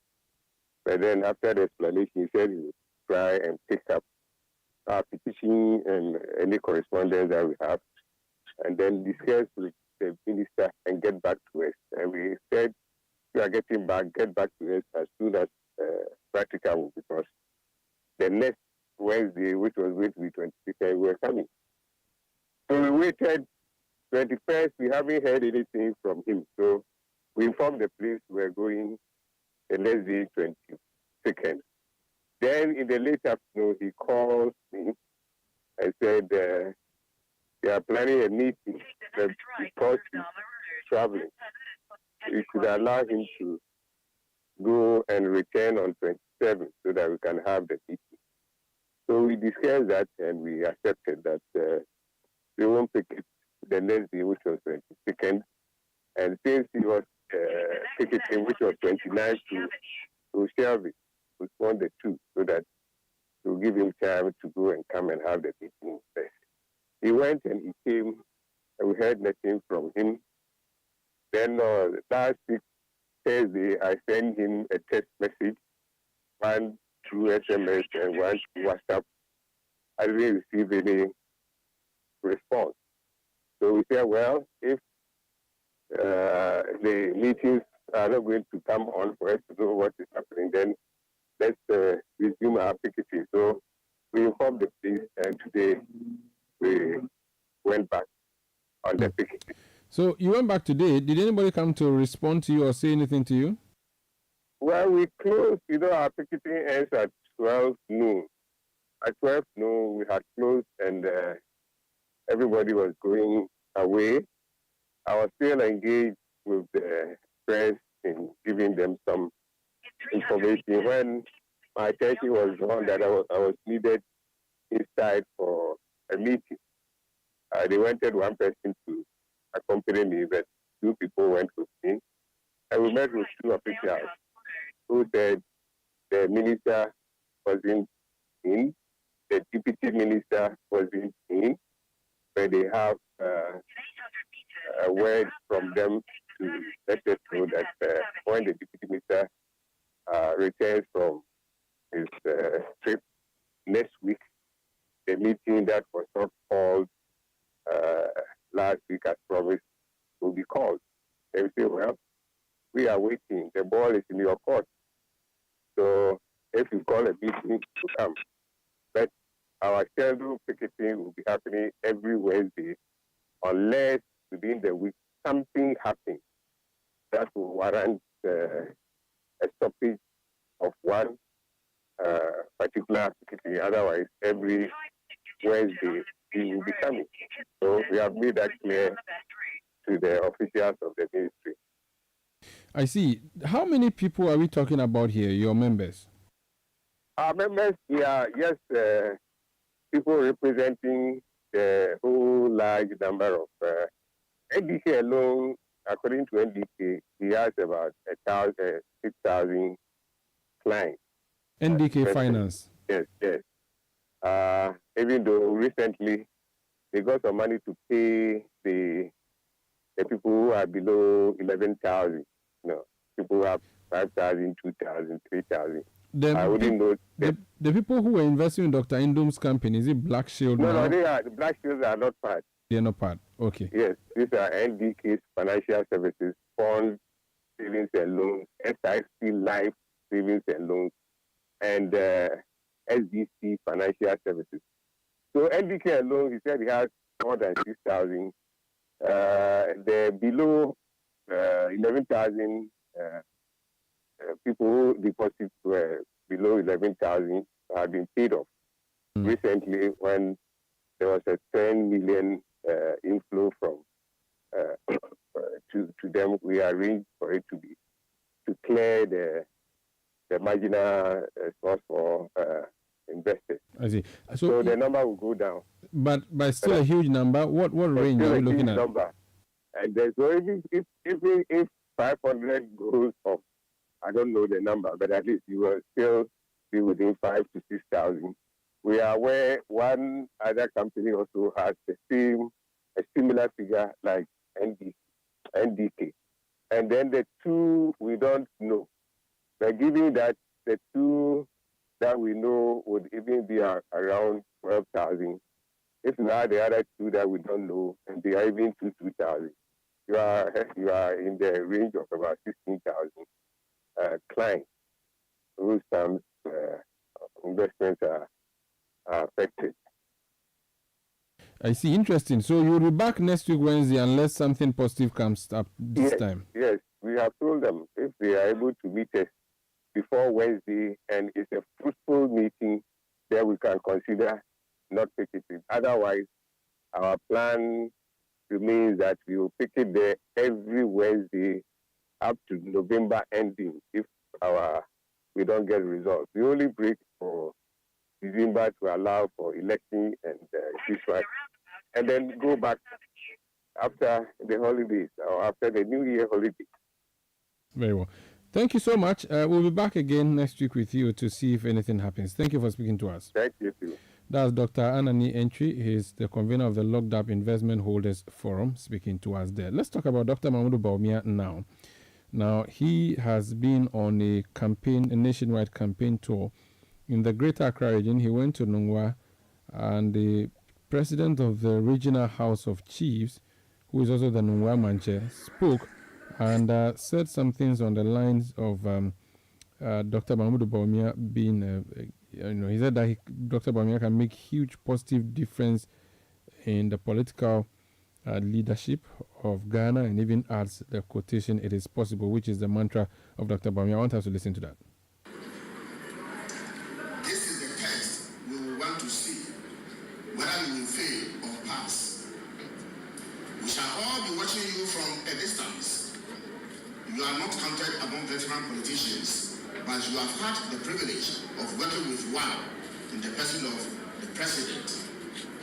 But then after the explanation, he said he would try and pick up our petition and any correspondence that we have, and then discuss with the minister and get back to us. And we said, we are getting back, get back to us as soon as practicable, because the next Wednesday, which was going to be 22nd, we were coming. So we waited 21st, we haven't heard anything from him. So we informed the police we were going the next day, 22nd. Then in the late afternoon, he called me and said they are planning a meeting because he's traveling. We should allow him to go and return on 27th so that we can have the meeting. So we discussed that and we accepted that we won't pick it the next day, which was 22nd. And since he was picketing, which was 29th to Shelby, we won the two so that to give him time to go and come and have the meeting first. He went and he came and we heard nothing from him. Then last week, Thursday, I sent him a text message, one through SMS and one through WhatsApp. I didn't receive any response. So we said, well, if the meetings are not going to come on for us to know what is happening, then let's resume our picketing. So we informed the police, and today we went back on the picketing. So you went back today. Did anybody come to respond to you or say anything to you? Well, we closed, our picketing ends at 12 noon. At 12 noon, we had closed and everybody was going away. I was still engaged with the press in giving them some information when my attention was drawn that I was needed inside for a meeting. They wanted one person to accompany me, but two people went with me. And we met with two officials who said the minister wasn't in, the deputy minister wasn't in, but they have a word from them to let us know that when the deputy minister returns from his trip next week, the meeting that was not called last week as promised will be called. They will say, well, we are waiting. The ball is in your court. So if you call a meeting to come, but our scheduled picketing will be happening every Wednesday unless within the week something happens that will warrant a stoppage of one particular picketing. Otherwise, every Wednesday we will be coming. So we have made that clear to the officials of the ministry. I see. How many people are we talking about here, your members? Our members, yes, people representing the whole large number of NDK alone, according to NDK, he has about 6,000 clients. NDK Finance? Yes. Even though recently they got some money to pay the people who are below 11,000. People who have 5,000, 2,000, 3,000. I wouldn't know. The people who were investing in Dr. Indum's company, is it Black Shield? No, the Black Shields are not part. They're not part. Okay. Yes, these are NDK's financial services, fund savings and loans, SIC life savings and loans, and SDC financial services. So NDK alone, he said he has more than 6,000. The below 11,000 people who deposits were below 11,000 have been paid off. Recently, when there was a 10 million inflow from to them, we arranged for it to clear the marginal source for investors. I see. So the number will go down. But still a huge number. What range are we looking at? Number. And there's already, if 500 goes up, I don't know the number, but at least you will still be within 5,000 to 6,000. We are aware one other company also has a similar figure like NDK. And then the two we don't know. But given that the two that we know would even be around 12,000, if you add the other two that we don't know, and they are even 2,000, you are in the range of about 16,000 clients whose investments are affected. I see. Interesting. So you'll be back next week Wednesday unless something positive comes up this time. Yes, we have told them if they are able to meet us before Wednesday and it's a fruitful meeting, then we can consider not picketing. Otherwise, our plan remains that we will picket there every Wednesday up to November ending if we don't get results. We only break for December to allow for election and this one, and then go back after the holidays or after the New Year holidays. Very well. Thank you so much. We'll be back again next week with you to see if anything happens. Thank you for speaking to us. Thank you too. That's Dr. Anani Entry. He's the convener of the Locked Up Investment Holders Forum, speaking to us there. Let's talk about Dr. Mahmoud Bawumia now. Now, he has been on a nationwide campaign tour in the Greater Accra region. He went to Nungwa, and the president of the Regional House of Chiefs, who is also the Nungwa Manche, spoke and said some things on the lines of Dr. Mahmoud Bawumia being, he said that Dr. Bawumia can make huge positive difference in the political leadership of Ghana, and even adds the quotation, "It is possible," which is the mantra of Dr. Bawumia. I want us to listen to that. This is the test we will want to see whether you will fail or pass. We shall all be watching you from a distance. You are not counted among veteran politicians, but you have had the privilege of working with one in the person of the President,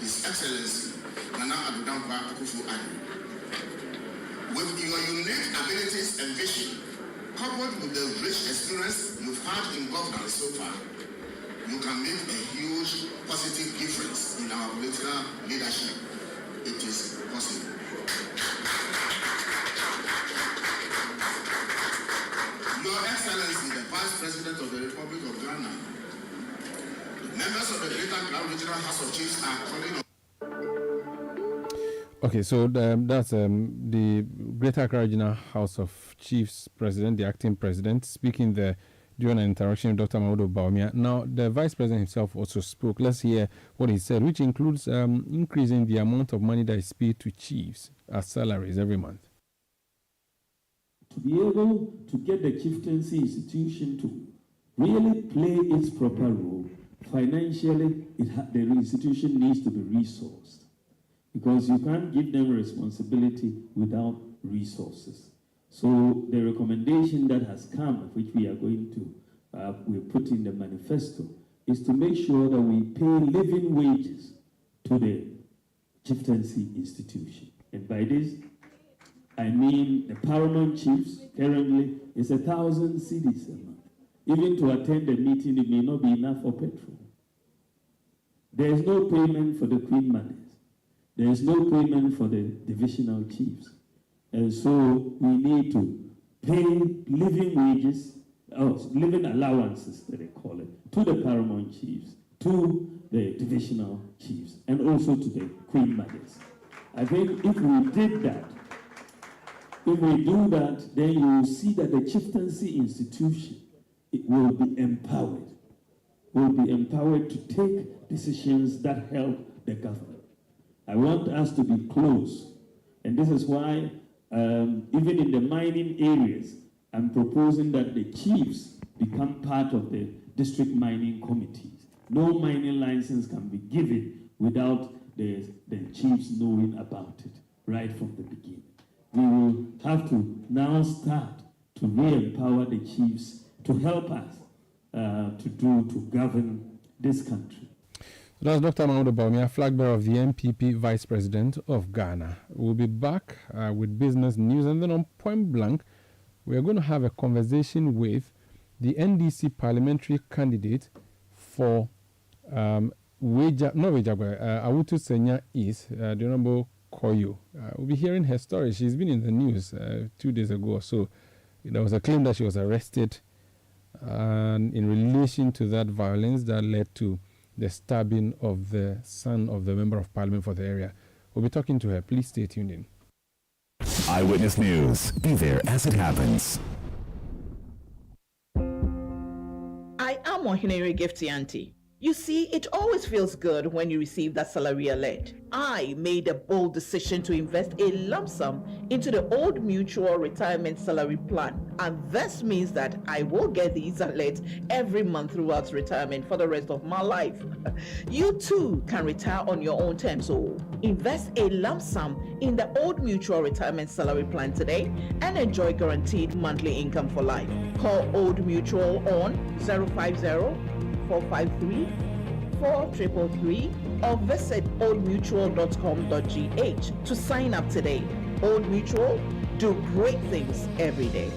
His Excellency Nana Addo Dankwa Akufo-Addo. With your unique abilities and vision, coupled with the rich experience you've had in governance so far, you can make a huge positive difference in our political leadership. It is possible. Your Excellency, the Vice President of the Republic of Ghana, the members of the Greater Accra Regional House of Chiefs are calling on. Okay, so that's the Greater Accra Regional House of Chiefs President, the acting president, speaking there during an interaction with Dr. Mahmoud Bawumia. Now, the Vice President himself also spoke. Let's hear what he said, which includes increasing the amount of money that is paid to chiefs as salaries every month. To be able to get the chieftaincy institution to really play its proper role, financially, the institution needs to be resourced. Because you can't give them responsibility without resources. So the recommendation that has come, which we are going to we put in the manifesto, is to make sure that we pay living wages to the chieftaincy institution. And by this, I mean the paramount chiefs currently is 1,000 cedis a month. Even to attend the meeting, it may not be enough for petrol. There is no payment for the Queen Mothers. There is no payment for the divisional chiefs. And so we need to pay living wages, living allowances, that they call it, to the paramount chiefs, to the divisional chiefs, and also to the Queen Mothers. I think if we did that, if we do that, then you will see that the chieftaincy institution will be empowered to take decisions that help the government. I want us to be close, and this is why even in the mining areas, I'm proposing that the chiefs become part of the district mining committees. No mining license can be given without the chiefs knowing about it right from the beginning. We will have to now start to re-empower the chiefs to help us to govern this country. That's Dr. Mahmoud Bawumia, flag bearer of the MPP Vice President of Ghana. We'll be back with business news, and then on Point Blank, we are going to have a conversation with the NDC parliamentary candidate for Awutu Senya East, the Honorable Koyo. We'll be hearing her story. She's been in the news 2 days ago or so. There was a claim that she was arrested in relation to that violence that led to the stabbing of the son of the Member of Parliament for the area. We'll be talking to her. Please stay tuned in. Eyewitness News. Be there as it happens. I am Ohinere Gifty Auntie. You see, it always feels good when you receive that salary alert. I made a bold decision to invest a lump sum into the Old Mutual Retirement Salary Plan. And this means that I will get these alerts every month throughout retirement for the rest of my life. You too can retire on your own terms. So invest a lump sum in the Old Mutual Retirement Salary Plan today and enjoy guaranteed monthly income for life. Call Old Mutual on 050-453-4333 or visit oldmutual.com.gh to sign up today. Old Mutual, do great things every day.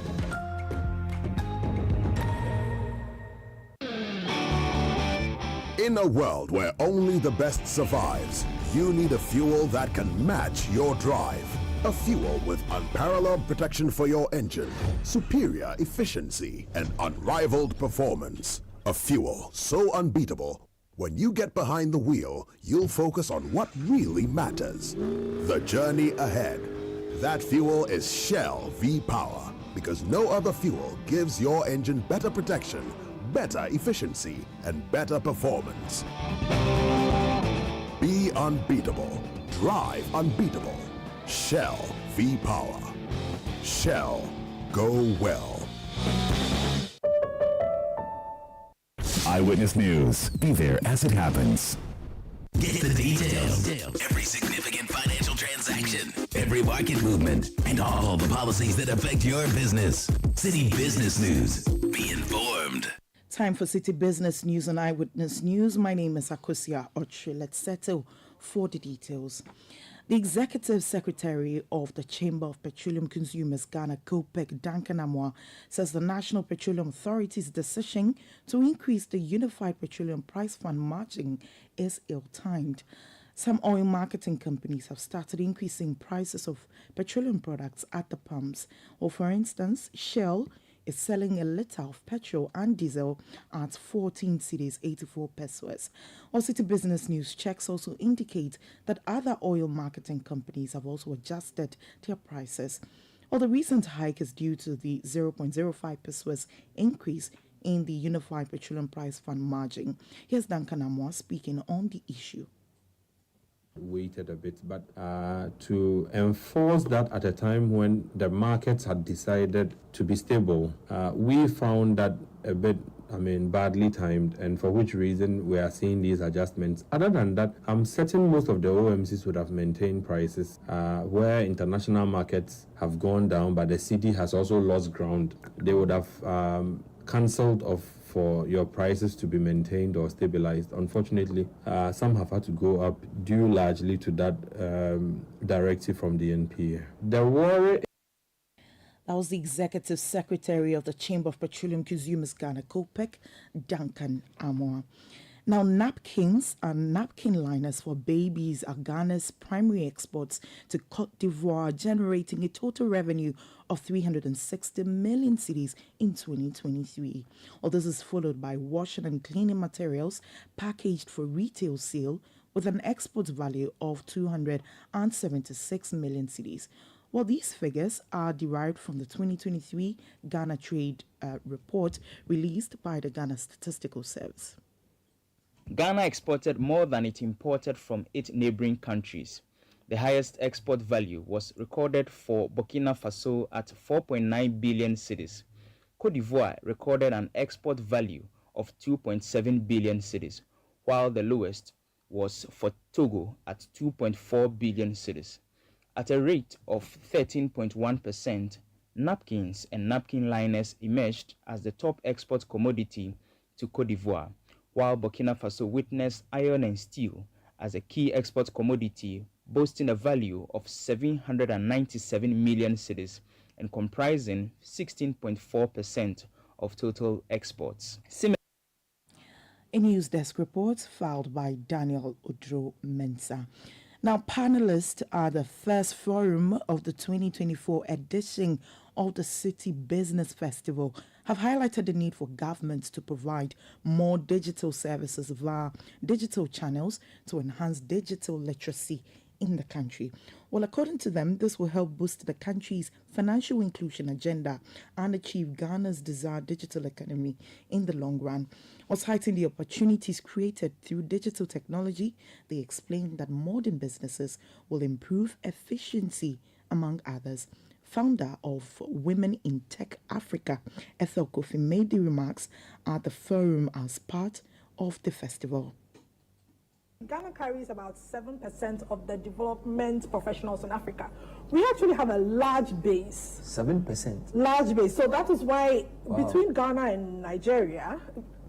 In a world where only the best survives, you need a fuel that can match your drive. A fuel with unparalleled protection for your engine, superior efficiency, and unrivaled performance. A fuel so unbeatable, when you get behind the wheel, you'll focus on what really matters. The journey ahead. That fuel is Shell V-Power, because no other fuel gives your engine better protection, better efficiency, and better performance. Be unbeatable. Drive unbeatable. Shell V-Power. Shell, go well. Eyewitness News. Be there as it happens. Get the details. Every significant financial transaction, every market movement, and all the policies that affect your business. Citi Business News. Be informed. Time for Citi Business News and Eyewitness News. My name is Akosia Ochi. Let's settle for the details. The Executive Secretary of the Chamber of Petroleum Consumers Ghana, COPEC, Duncan Amoah, says the National Petroleum Authority's decision to increase the Unified Petroleum Price Fund margin is ill-timed. Some oil marketing companies have started increasing prices of petroleum products at the pumps. Or for instance, Shell is selling a litre of petrol and diesel at 14 cedis 84 pesos. Our Citi Business News checks also indicate that other oil marketing companies have also adjusted their prices. Well, the recent hike is due to the 0.05 pesos increase in the Unified Petroleum Price Fund margin. Here's Duncan Amoah speaking on the issue. Waited a bit, but to enforce that at a time when the markets had decided to be stable, we found that a bit, badly timed, and for which reason we are seeing these adjustments. Other than that, I'm certain most of the OMCs would have maintained prices where international markets have gone down, but the city has also lost ground. They would have cancelled off for your prices to be maintained or stabilized. Unfortunately, some have had to go up due largely to that directive from the NPA. The worry. That was the Executive Secretary of the Chamber of Petroleum Consumers Ghana, COPEC, Duncan Amoah. Now, napkins and napkin liners for babies are Ghana's primary exports to Cote d'Ivoire, generating a total revenue of 360 million cedis in 2023. Well, this is followed by washing and cleaning materials packaged for retail sale with an export value of 276 million cedis. Well, these figures are derived from the 2023 Ghana Trade Report released by the Ghana Statistical Service. Ghana exported more than it imported from 8 neighboring countries. The highest export value was recorded for Burkina Faso at 4.9 billion cedis. Cote d'Ivoire recorded an export value of 2.7 billion cedis, while the lowest was for Togo at 2.4 billion cedis. At a rate of 13.1%, napkins and napkin liners emerged as the top export commodity to Cote d'Ivoire, while Burkina Faso witnessed iron and steel as a key export commodity, boasting a value of 797 million cedis and comprising 16.4% of total exports. A news desk report filed by Daniel Udro Mensah. Now, panelists at the first forum of the 2024 edition of the City Business Festival have highlighted the need for governments to provide more digital services via digital channels to enhance digital literacy in the country. Well, according to them, this will help boost the country's financial inclusion agenda and achieve Ghana's desired digital economy in the long run. While citing the opportunities created through digital technology, they explained that modern businesses will improve efficiency, among others. Founder of Women in Tech Africa, Ethel Kofi, made the remarks at the forum as part of the festival. Ghana carries about 7% of the development professionals in Africa. We actually have a large base. 7%? Large base. So that is why between Ghana and Nigeria,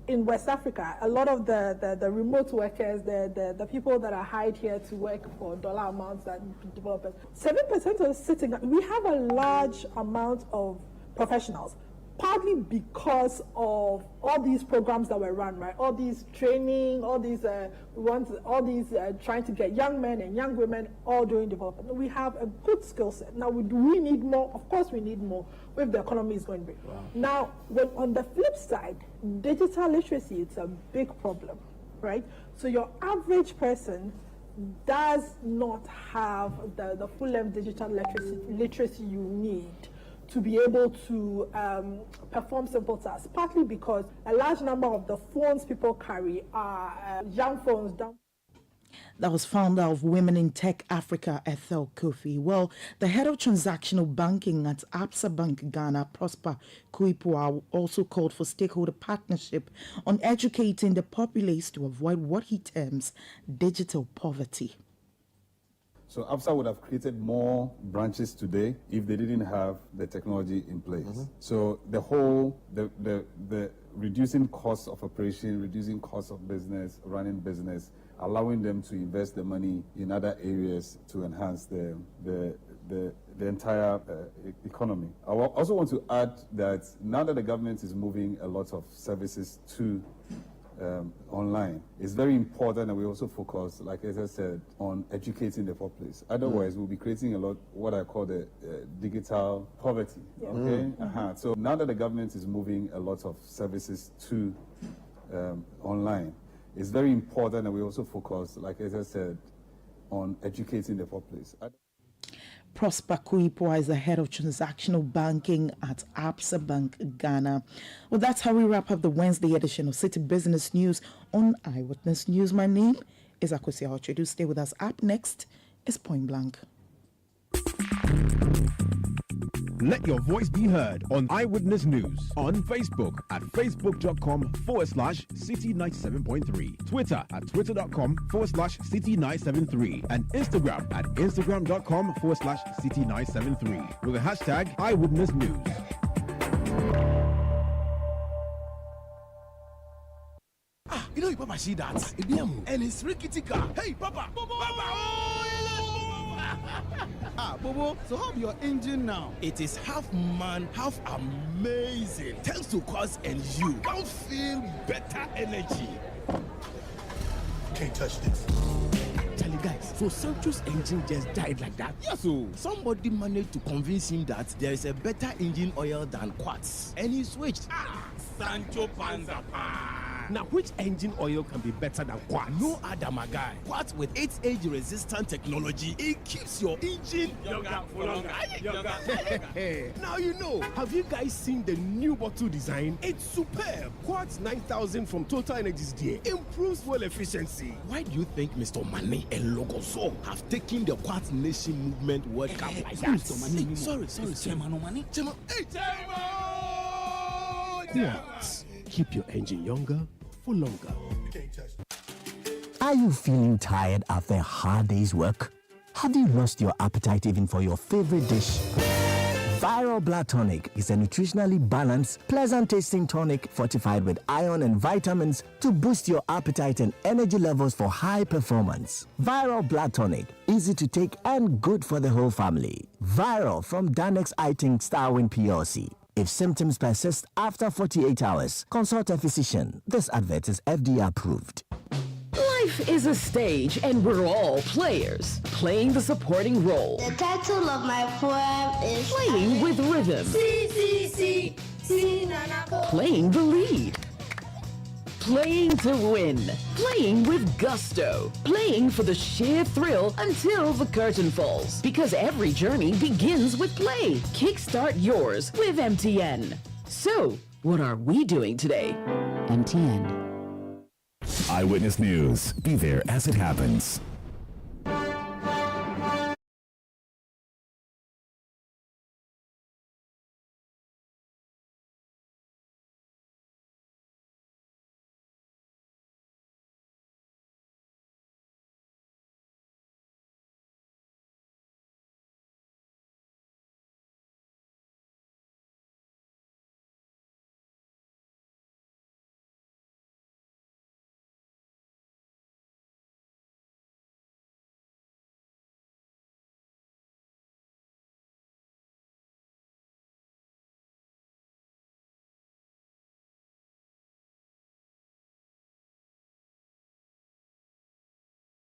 in West Africa, a lot of the remote workers, the people that are hired here to work for dollar amounts that developers, 7% are sitting. We have a large amount of professionals, partly because of all these programs that were run, right? All these training, all these trying to get young men and young women all doing development. We have a good skill set. Now, do we need more? Of course, we need more if the economy is going big. Wow. Now, on the flip side, digital literacy, it's a big problem, right? So your average person does not have the full-length digital literacy you need to be able to perform simple tasks, partly because a large number of the phones people carry are young phones. That was founder of Women in Tech Africa, Ethel Kofi. Well, the head of transactional banking at Absa Bank Ghana, Prosper Kuipua, also called for stakeholder partnership on educating the populace to avoid what he terms digital poverty. So Absa would have created more branches today if they didn't have the technology in place. So the whole, the reducing costs of operation, reducing costs of business, running business, allowing them to invest the money in other areas to enhance the entire economy. I also want to add that now that the government is moving a lot of services to online, it's very important that we also focus, like as I said, on educating the populace. Otherwise, we'll be creating a lot what I call the digital poverty. Okay. So now that the government is moving a lot of services to online, it's very important that we also focus, like as I said, on educating the populace. Prosper Kuipua is the head of transactional banking at Absa Bank Ghana. Well, that's how we wrap up the Wednesday edition of City Business News on Eyewitness News. My name is Akosia Ochedu. Stay with us. Up next is Point Blank. Let your voice be heard on Eyewitness News on Facebook at facebook.com/City97.3, Twitter at twitter.com/City973, and Instagram at instagram.com/City973 with the hashtag Eyewitness News. You know, your Papa see that? And it's rickety car. Hey, Papa! Bobo, so how your engine now? It is half man, half amazing. Thanks to Cause and you can feel better energy. Can't touch this. Tell you guys, so Sancho's engine just died like that? Yes, so somebody managed to convince him that there is a better engine oil than Quartz. And he switched. Sancho Panzapa. Now, which engine oil can be better than Quartz? No other, my guy. Quartz with its age-resistant technology, it keeps your engine younger for longer. Now you know. Have you guys seen the new bottle design? It's superb. Quartz 9000 from Total Energies there improves fuel efficiency. Why do you think Mr. Mane and Logoso have taken the Quartz Nation movement World Cup like that? Hey, sorry. Chairman Mane? Chairman. Hey, Quartz. Keep your engine younger for longer. Are you feeling tired after a hard day's work? Have you lost your appetite even for your favorite dish? Viral Blood Tonic is a nutritionally balanced, pleasant-tasting tonic fortified with iron and vitamins to boost your appetite and energy levels for high performance. Viral Blood Tonic, easy to take and good for the whole family. Viral from Danex Iting Starwin PLC. If symptoms persist after 48 hours, consult a physician. This advert is FDA approved. Life is a stage and we're all players, playing the supporting role. The title of my poem is Playing with rhythm. Playing the lead. Playing to win. Playing with gusto. Playing for the sheer thrill until the curtain falls. Because every journey begins with play. Kickstart yours with MTN. So, what are we doing today? MTN. Eyewitness News. Be there as it happens.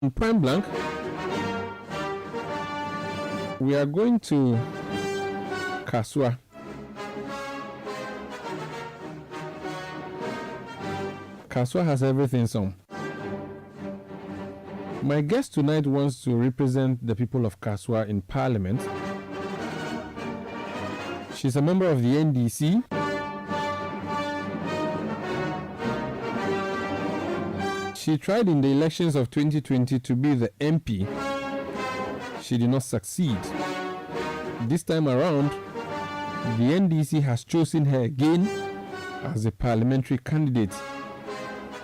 In Point Blank, we are going to Kaswa. Kaswa has everything so. My guest tonight wants to represent the people of Kaswa in Parliament. She's a member of the NDC. She tried in the elections of 2020 to be the MP. She did not succeed. This time around, the NDC has chosen her again as a parliamentary candidate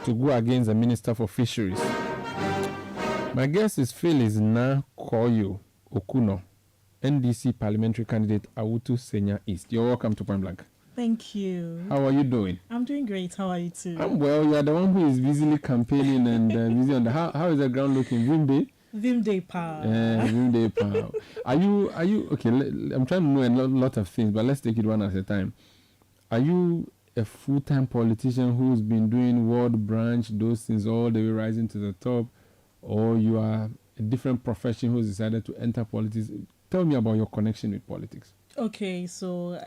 to go against the Minister for Fisheries. My guest is Phyllis Okuno, NDC parliamentary candidate, Awutu Senya East. You're welcome to Point Blank. Thank you. How are you doing? I'm doing great. How are you too? I'm well. You are the one who is busily campaigning and busy on the. How is the ground looking? Vimde power. Vimde power. Are you okay? I'm trying to know a lot of things, but let's take it one at a time. Are you a full-time politician who's been doing ward branch, those things all the way rising to the top, or you are a different profession who's decided to enter politics? Tell me about your connection with politics. Okay, so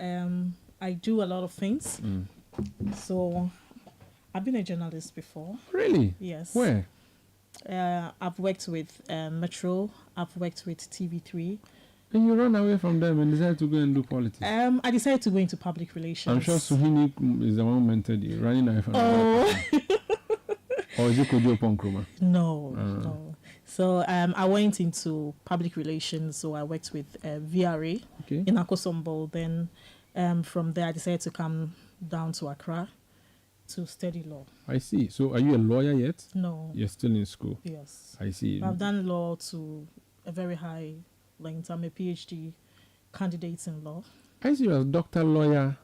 I do a lot of things. So I've been a journalist before. Really? Yes. Where? I've worked with Metro. I've worked with TV3. And you run away from them and decided to go and do politics? I decided to go into public relations. I'm sure Suhini is the one who mentored you, running away from them. Or is it Kojo Ponkroma? No. So I went into public relations. So I worked with VRA in Akosombo. Then from there, I decided to come down to Accra to study law. I see. So are you a lawyer yet? No. You're still in school? Yes. I see. I've done law to a very high length. I'm a PhD candidate in law. I see you as Dr. Lawyer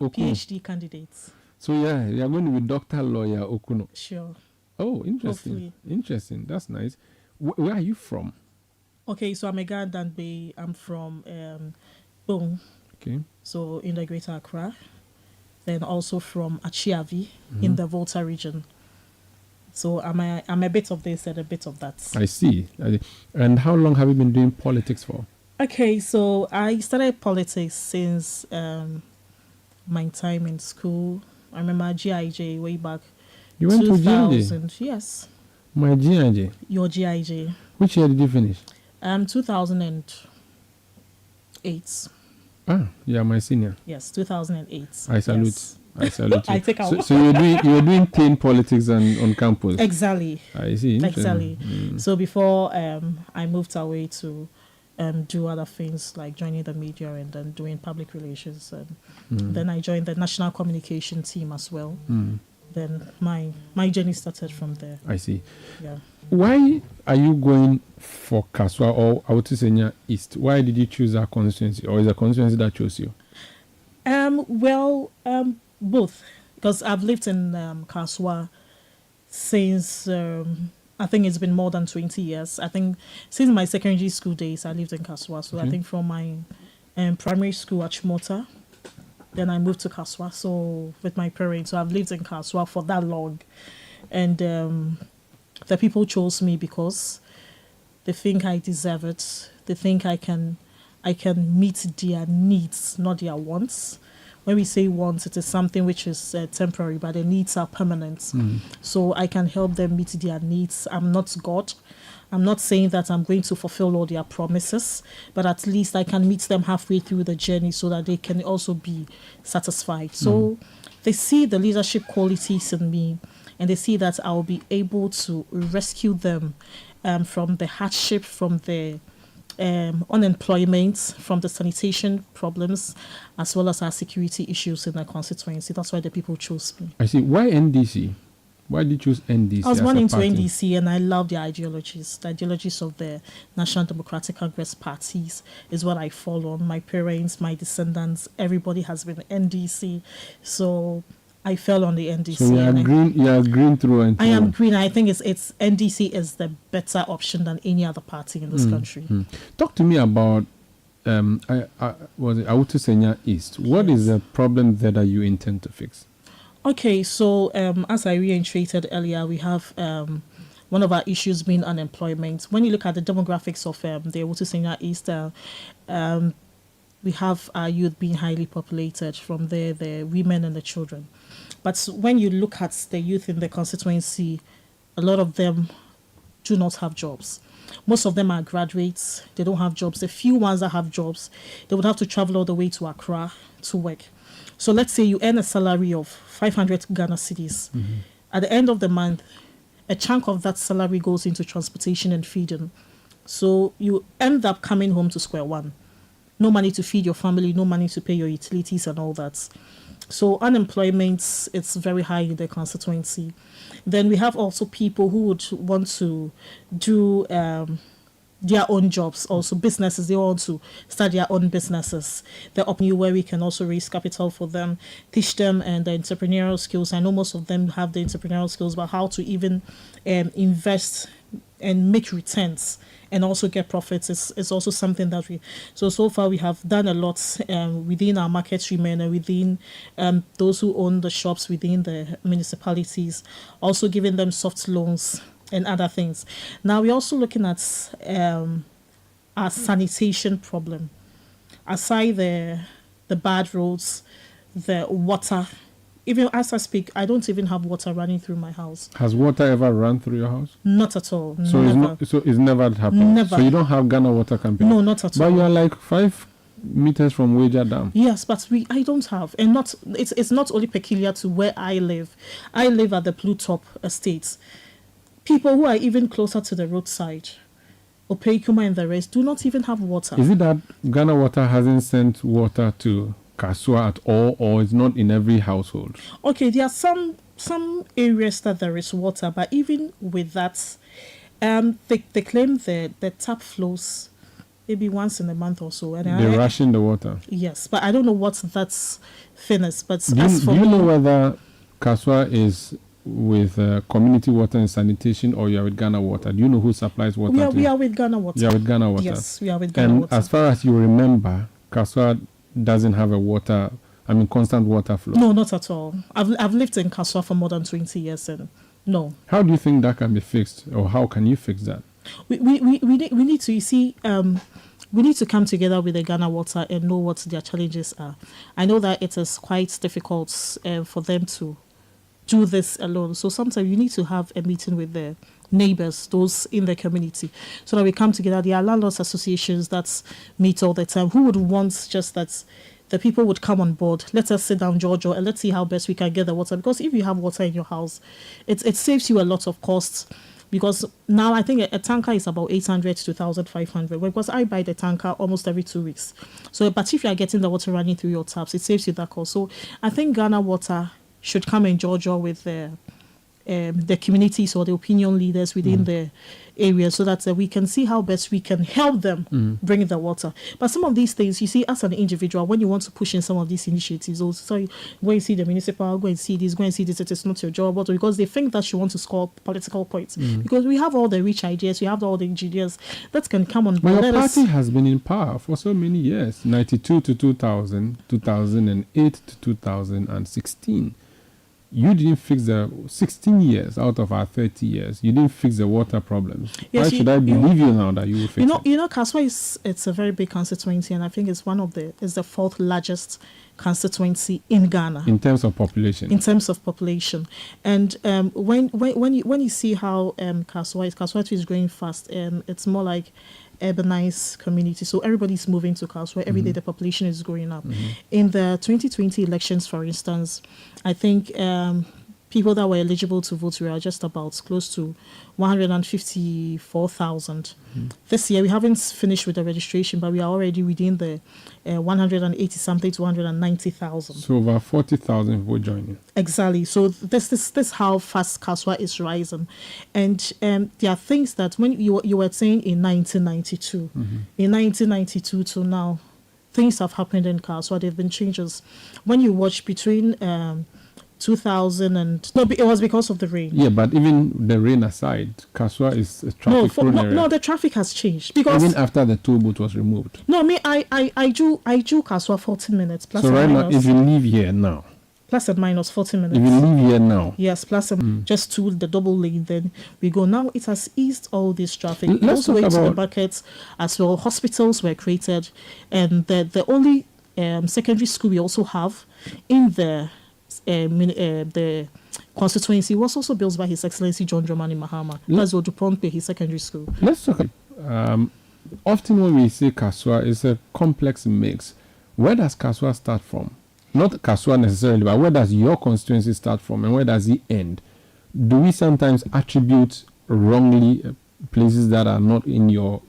Okuno. PhD candidate. So yeah, you're going to be Dr. Lawyer Okuno. Sure. Oh, interesting. Hopefully. Interesting. That's nice. Where are you from? Okay, so I'm a Ghanaian Bay. I'm from Bong. Okay. So in the Greater Accra. Then also from Achiavi in the Volta region. So I'm a bit of this and a bit of that. I see. And how long have you been doing politics for? Okay, so I started politics since my time in school. I remember GIJ way back. You went to GIJ? Yes. My GIJ? Your GIJ. Which year did you finish? 2008. Ah, yeah, my senior. Yes, 2008. I salute. Yes. I salute you. I take out. So you were doing plain politics on campus. Exactly. I see. Exactly. So before I moved away to do other things like joining the media and then doing public relations, and then I joined the national communication team as well. Then my journey started from there. I see. Yeah. why are you going for Kaswa or Awutu-Senya East? Why did you choose that constituency, or is a constituency that chose you? Both, because I've lived in Kaswa since I think it's been more than 20 years. I think since my secondary school days, I lived in Kaswa. So I think from my primary school at Chumota, then I moved to Kaswa. So with my parents, so I've lived in Kaswa for that long, and the people chose me because they think I deserve it. They think I can meet their needs, not their wants. When we say wants, it is something which is temporary, but the needs are permanent. So I can help them meet their needs. I'm not God. I'm not saying that I'm going to fulfill all their promises, but at least I can meet them halfway through the journey so that they can also be satisfied. So they see the leadership qualities in me, and they see that I'll be able to rescue them from the hardship, from the unemployment, from the sanitation problems, as well as our security issues in the constituency. That's why the people chose me. I see. Why NDC? Why did you choose NDC? I was born into NDC, and I love the ideologies. The ideologies of the National Democratic Congress parties is what I follow. My parents, my descendants, everybody has been NDC. So I fell on the NDC. So you are green through and through. I am green. I think it's NDC is the better option than any other party in this country. Talk to me about Awutu-Senya East. What is the problem there that you intend to fix? Okay, so as I reiterated earlier, we have one of our issues being unemployment. When you look at the demographics of the Awutu-Senya East, we have our youth being highly populated. From there, the women and the children. But when you look at the youth in the constituency, a lot of them do not have jobs. Most of them are graduates. They don't have jobs. The few ones that have jobs, they would have to travel all the way to Accra to work. So let's say you earn a salary of 500 Ghana cedis. At the end of the month, a chunk of that salary goes into transportation and feeding. So you end up coming home to square one. No money to feed your family, no money to pay your utilities and all that. So unemployment, it's very high in the constituency. Then we have also people who would want to do their own jobs, also businesses. They want to start their own businesses. They're up new where we can also raise capital for them, teach them and the entrepreneurial skills. I know most of them have the entrepreneurial skills, but how to even invest and make returns and also get profits is also something that so far we have done a lot within our market women and within those who own the shops within the municipalities, also giving them soft loans and other things. Now we're also looking at our sanitation problem. Aside the bad roads, the water. Even as I speak, I don't even have water running through my house. Has water ever run through your house? Not at all. So never. It's never happened? Never. So you don't have Ghana Water Company? No, not at all. But you are like 5 meters from Wager Dam. Yes, but I don't have. And it's not only peculiar to where I live. I live at the Blue Top Estate. People who are even closer to the roadside, Opeikuma and the rest, do not even have water. Is it that Ghana Water hasn't sent water to Kaswa at all, or it's not in every household? Okay, there are some areas that there is water, but even with that, they claim the tap flows maybe once in a month or so. And they ration the water? Yes, but I don't know what that's finished. But do you know whether Kaswa is with community water and sanitation, or you are with Ghana Water? Do you know who supplies water? We are with Ghana Water. You are with Ghana Water? Yes, we are with Ghana Water. And as far as you remember, Kaswa doesn't have constant water flow? No, not at all. I've lived in Kaswa for more than 20 years, and no. How do you think that can be fixed, or how can you fix that? We need to, you see, we need to come together with the Ghana Water and know what their challenges are. I know that it is quite difficult for them to do this alone. So sometimes you need to have a meeting with the neighbors, those in the community, so that we come together. There are landlords associations that meet all the time who would want just that the people would come on board. Let us sit down, Giorgio, and let's see how best we can get the water. Because if you have water in your house, it saves you a lot of costs. Because now I think a tanker is about 800 to 1,500. Because I buy the tanker almost every 2 weeks. So, but if you are getting the water running through your taps, it saves you that cost. So I think Ghana Water should come in Giorgio with the communities or the opinion leaders within the area, so that we can see how best we can help them bring the water. But some of these things, you see, as an individual, when you want to push in some of these initiatives, also, so go and see the municipal, go and see this, it is not your job, but because they think that you want to score political points. Because we have all the rich ideas, we have all the engineers that can come on board. But your party has been in power for so many years, 92 to 2000, 2008 to 2016. You didn't fix the 16 years out of our 30 years. You didn't fix the water problems. Yes, why should I believe you now that you will fix it? You know, Kaswa it's a very big constituency, and I think it's the fourth largest constituency in Ghana in terms of population. And when you see how Kaswa is growing fast, it's more like urbanized community. So everybody's moving to Kaswa. Every day the population is growing up. In the 2020 elections, for instance, I think people that were eligible to vote were just about close to 154,000. This year, we haven't finished with the registration, but we are already within the 180-something to 190,000. So over 40,000 people joining. Exactly. So this how fast Kaswa is rising. And there are things that when you were saying in 1992, in 1992 to now, things have happened in Kaswa. There have been changes. When you watch between 2000 and... No, it was because of the rain. Yeah, but even the rain aside, Kaswa is a traffic-prone area. No, the traffic has changed. Because even after the toll booth was removed. No, I drew Kaswa 40 minutes. Plus so right now, if you leave here now... Plus and minus 40 minutes. If you leave here now... Yes, plus just to the double lane, then we go. Now it has eased all this traffic. Let's also talk into about... the markets as well. Hospitals were created. And the only secondary school we also have in the constituency was also built by His Excellency John Dramani Mahama. That's Odupompe, his secondary school. Let's talk. Often when we say Kaswa, it's a complex mix. Where does Kaswa start from? Not Kaswa necessarily, but where does your constituency start from, and where does it end? Do we sometimes attribute wrongly places that are not in your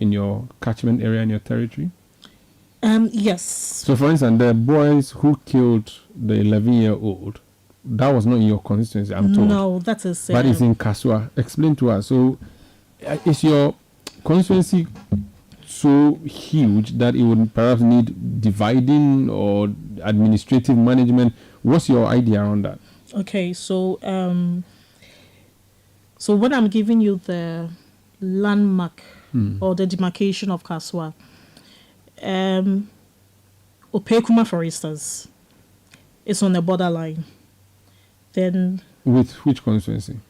catchment area, in your territory? Yes. So, for instance, the boys who killed the 11-year-old, that was not in your constituency, I'm told. No, that is... but it's in Kaswa. Explain to us. So, is your constituency so huge that it would perhaps need dividing or administrative management? What's your idea on that? Okay, so when I'm giving you the landmark or the demarcation of Kaswa, Opekuma, for instance, is on the borderline. Then with which constituency?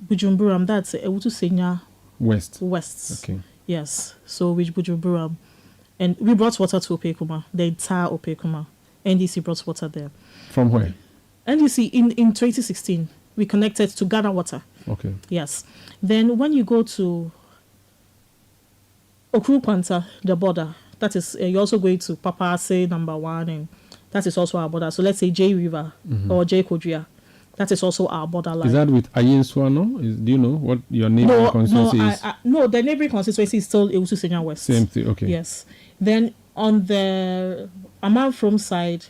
Bujumburam, that's Ewutu Senya West. Okay. Yes. So with Bujumburam. And we brought water to Opekuma, the entire Opekuma. NDC brought water there. From where? NDC in 2016. We connected to Ghana Water. Okay. Yes. Then when you go to Okru Kwanta, the border, that is, you're also going to Papase number 1, and that is also our border. So let's say J River or J Kodria. That is also our borderline. Is that with Ayin Swano? Do you know what your neighboring constituency is? No, the neighboring constituency is still Ewutu Senya West. Same thing, okay. Yes. Then on the Amman From side,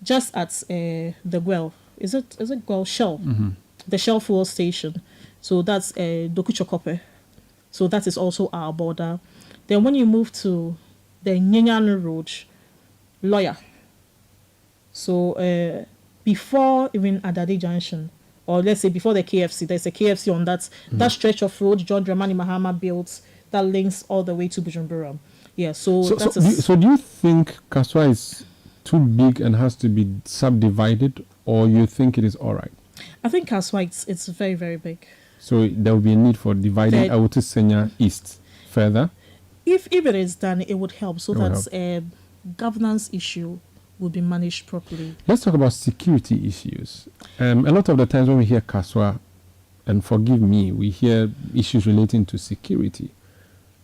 just at the Guel, is it Guel Shell? The Shell fuel station. So that's Dokuchokope. So that is also our border. Then when you move to the Nyenyan Road, Lawyer. So before even Adade Junction, or let's say before the KFC, there's a KFC on that stretch of road John Dramani Mahama built that links all the way to Bujumbura. Yeah, so do you think Kaswa is too big and has to be subdivided, or you think it is all right? I think Kaswa, it's very, very big. So there will be a need for dividing Ewutu Senya East further? If it is done, it would help so that a governance issue will be managed properly. Let's talk about security issues. A lot of the times when we hear Kaswa, and forgive me, we hear issues relating to security.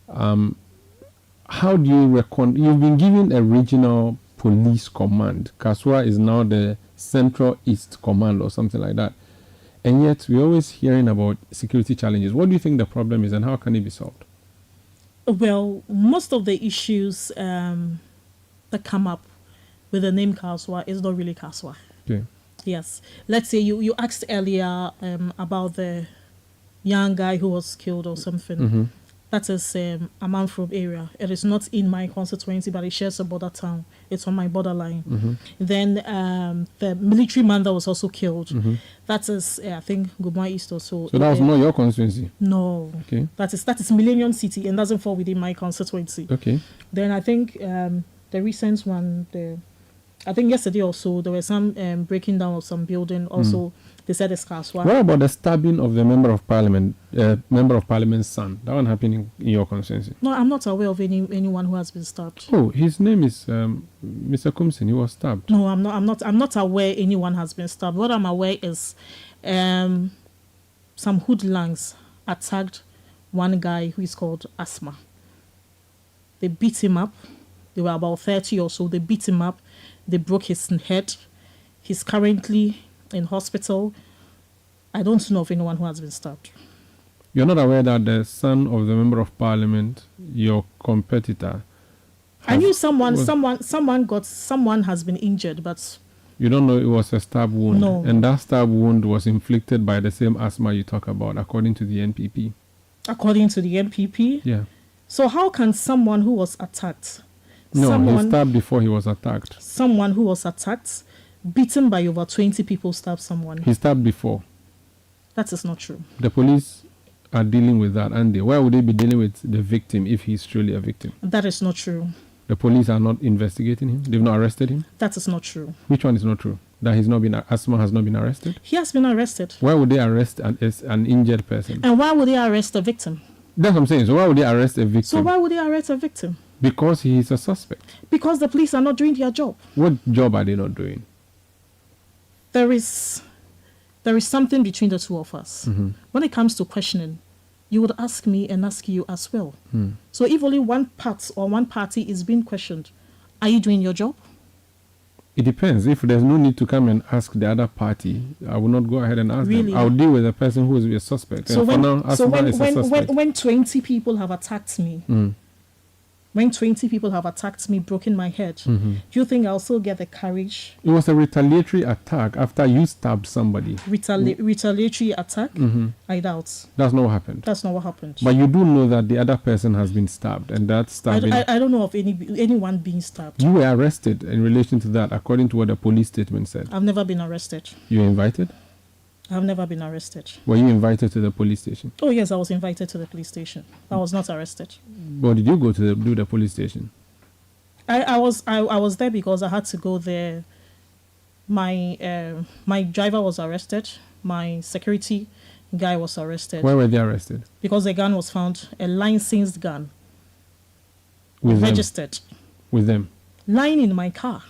How do you reckon? You've been given a regional police command. Kaswa is now the Central East Command or something like that. And yet we're always hearing about security challenges. What do you think the problem is, and how can it be solved? Well, most of the issues that come up with the name Kaswa is not really Kaswa. Okay. Yes. Let's say you asked earlier about the young guy who was killed or something. Mm-hmm. That is Amanfrob area. It is not in my constituency, but it shares a border town. It's on my borderline. Mm-hmm. Then the military man that was also killed. Mm-hmm. That is, I think, Gubwa East or so. So that was not your constituency? No. Okay. That is Millennium City and doesn't fall within my constituency. Okay. Then I think the recent one, I think yesterday or so, there was some breaking down of some building. Also, they said it's Kaswa. What about the stabbing of the member of parliament's son? That one happened in your constituency? No, I'm not aware of anyone who has been stabbed. Oh, his name is Mr. Kumsin. He was stabbed. No, I'm not aware anyone has been stabbed. What I'm aware is some hoodlums attacked one guy who is called Asma. They beat him up. They were about 30 or so. They beat him up. They broke his head. He's currently in hospital. I don't know of anyone who has been stabbed. You're not aware that the son of the member of parliament, your competitor, I knew someone has been injured, but you don't know it was a stab wound. No. And that stab wound was inflicted by the same asthma you talk about, according to the NPP. According to the NPP? Yeah. So how can someone who was attacked? No, he stabbed before he was attacked. Someone who was attacked, beaten by over 20 people, stabbed someone. He stabbed before. That is not true. The police are dealing with that, aren't they? Why would they be dealing with the victim if he's truly a victim? That is not true. The police are not investigating him? They've not arrested him? That is not true. Which one is not true? That Asma has not been arrested? He has been arrested. Why would they arrest an injured person? And why would they arrest a victim? That's what I'm saying. So why would they arrest a victim? So why would they arrest a victim? Because he is a suspect. Because the police are not doing their job. What job are they not doing? There is something between the two of us. Mm-hmm. When it comes to questioning, you would ask me and ask you as well. So if only one part or one party is being questioned, are you doing your job? It depends. If there's no need to come and ask the other party, I will not go ahead and ask Really? them. I'll deal with the person who is a suspect. So And when 20 people have attacked me, when 20 people have attacked me, broken my head, do you think I'll still get the courage? It was a retaliatory attack after you stabbed somebody. Retaliatory attack? I doubt. That's not what happened. That's not what happened. But you do know that the other person has been stabbed, and that stabbing... I don't know of anyone being stabbed. You were arrested in relation to that, according to what the police statement said. I've never been arrested. You were invited? I've never been arrested. Were you invited to the police station? Oh, yes, I was invited to the police station. I was not arrested. But did you go to the police station? I was there because I had to go there. My driver was arrested. My security guy was arrested. Why were they arrested? Because the gun was found, a licensed gun. With registered. Them? With them? Lying in my car.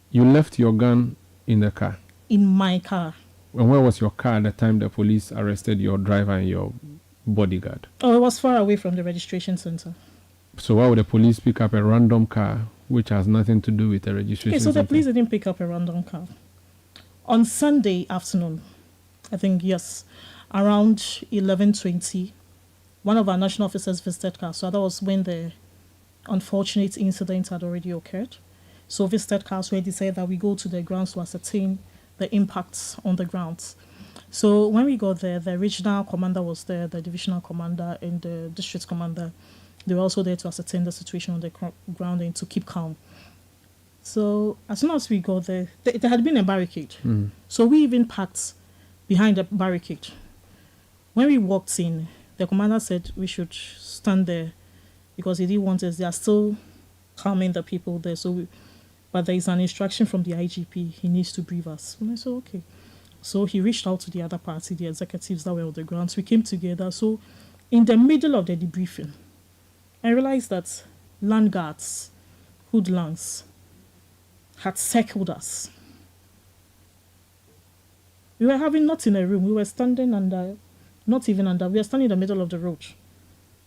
You left your gun in the car? In my car. And where was your car at the time the police arrested your driver and your bodyguard? Oh, it was far away from the registration center. So why would the police pick up a random car which has nothing to do with the registration center? Okay, so the police center? didn't pick up a random car. On Sunday afternoon, I think, yes, around 11:20, one of our national officers visited Kaswa. That was when the unfortunate incident had already occurred. So visited Kaswa, decided that we go to the grounds to ascertain the impacts on the grounds. So when we got there, the regional commander was there, the divisional commander and the district commander. They were also there to ascertain the situation on the ground and to keep calm. So as soon as we got there, there had been a barricade. So we even parked behind the barricade. When we walked in, the commander said we should stand there because he didn't want us. They are still calming the people there. But there is an instruction from the IGP. He needs to brief us. And I said, okay. So he reached out to the other party, the executives that were on the grounds. We came together. So in the middle of the debriefing, I realized that land guards, hoodlums, had circled us. We were having not in a room. We were standing under, not even under, we were standing in the middle of the road.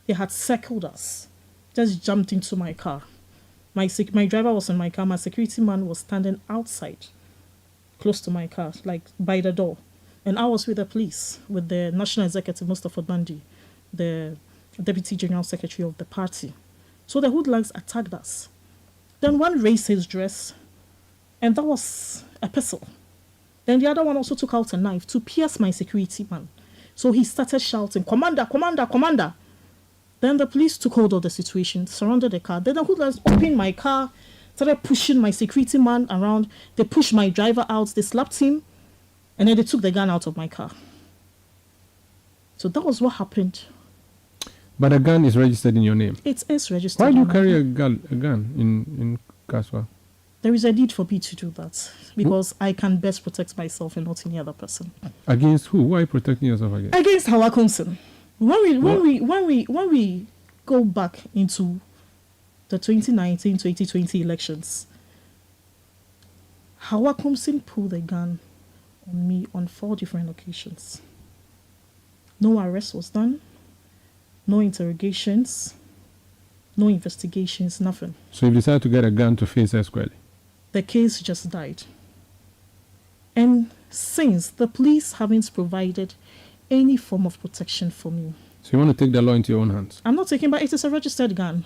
They had circled us, just jumped into my car. My driver was in my car. My security man was standing outside, close to my car, like by the door. And I was with the police, with the National Executive, Mustafa Bandi, the Deputy General Secretary of the party. So the hoodlums attacked us. Then one raised his dress, and that was a pistol. Then the other one also took out a knife to pierce my security man. So he started shouting, "Commander, commander, commander." Then the police took hold of the situation, surrounded the car. Then the hoodlums opened my car, started pushing my security man around. They pushed my driver out, they slapped him, and then they took the gun out of my car. So that was what happened. But a gun is registered in your name? It is registered. Why do you carry a gun in Kaswa? There is a need for me to do that because I can best protect myself and not any other person. Against who? Who are you protecting yourself against? Against Hawa Kumsin. When we go back into the 2019-2020 elections, Hawa Kumsin pulled a gun on me on 4 different occasions. No arrest was done, no interrogations, no investigations, nothing. So you decided to get a gun to face her squarely? The case just died. And since the police haven't provided any form of protection for me. So you want to take the law into your own hands? I'm not taking, but it is a registered gun.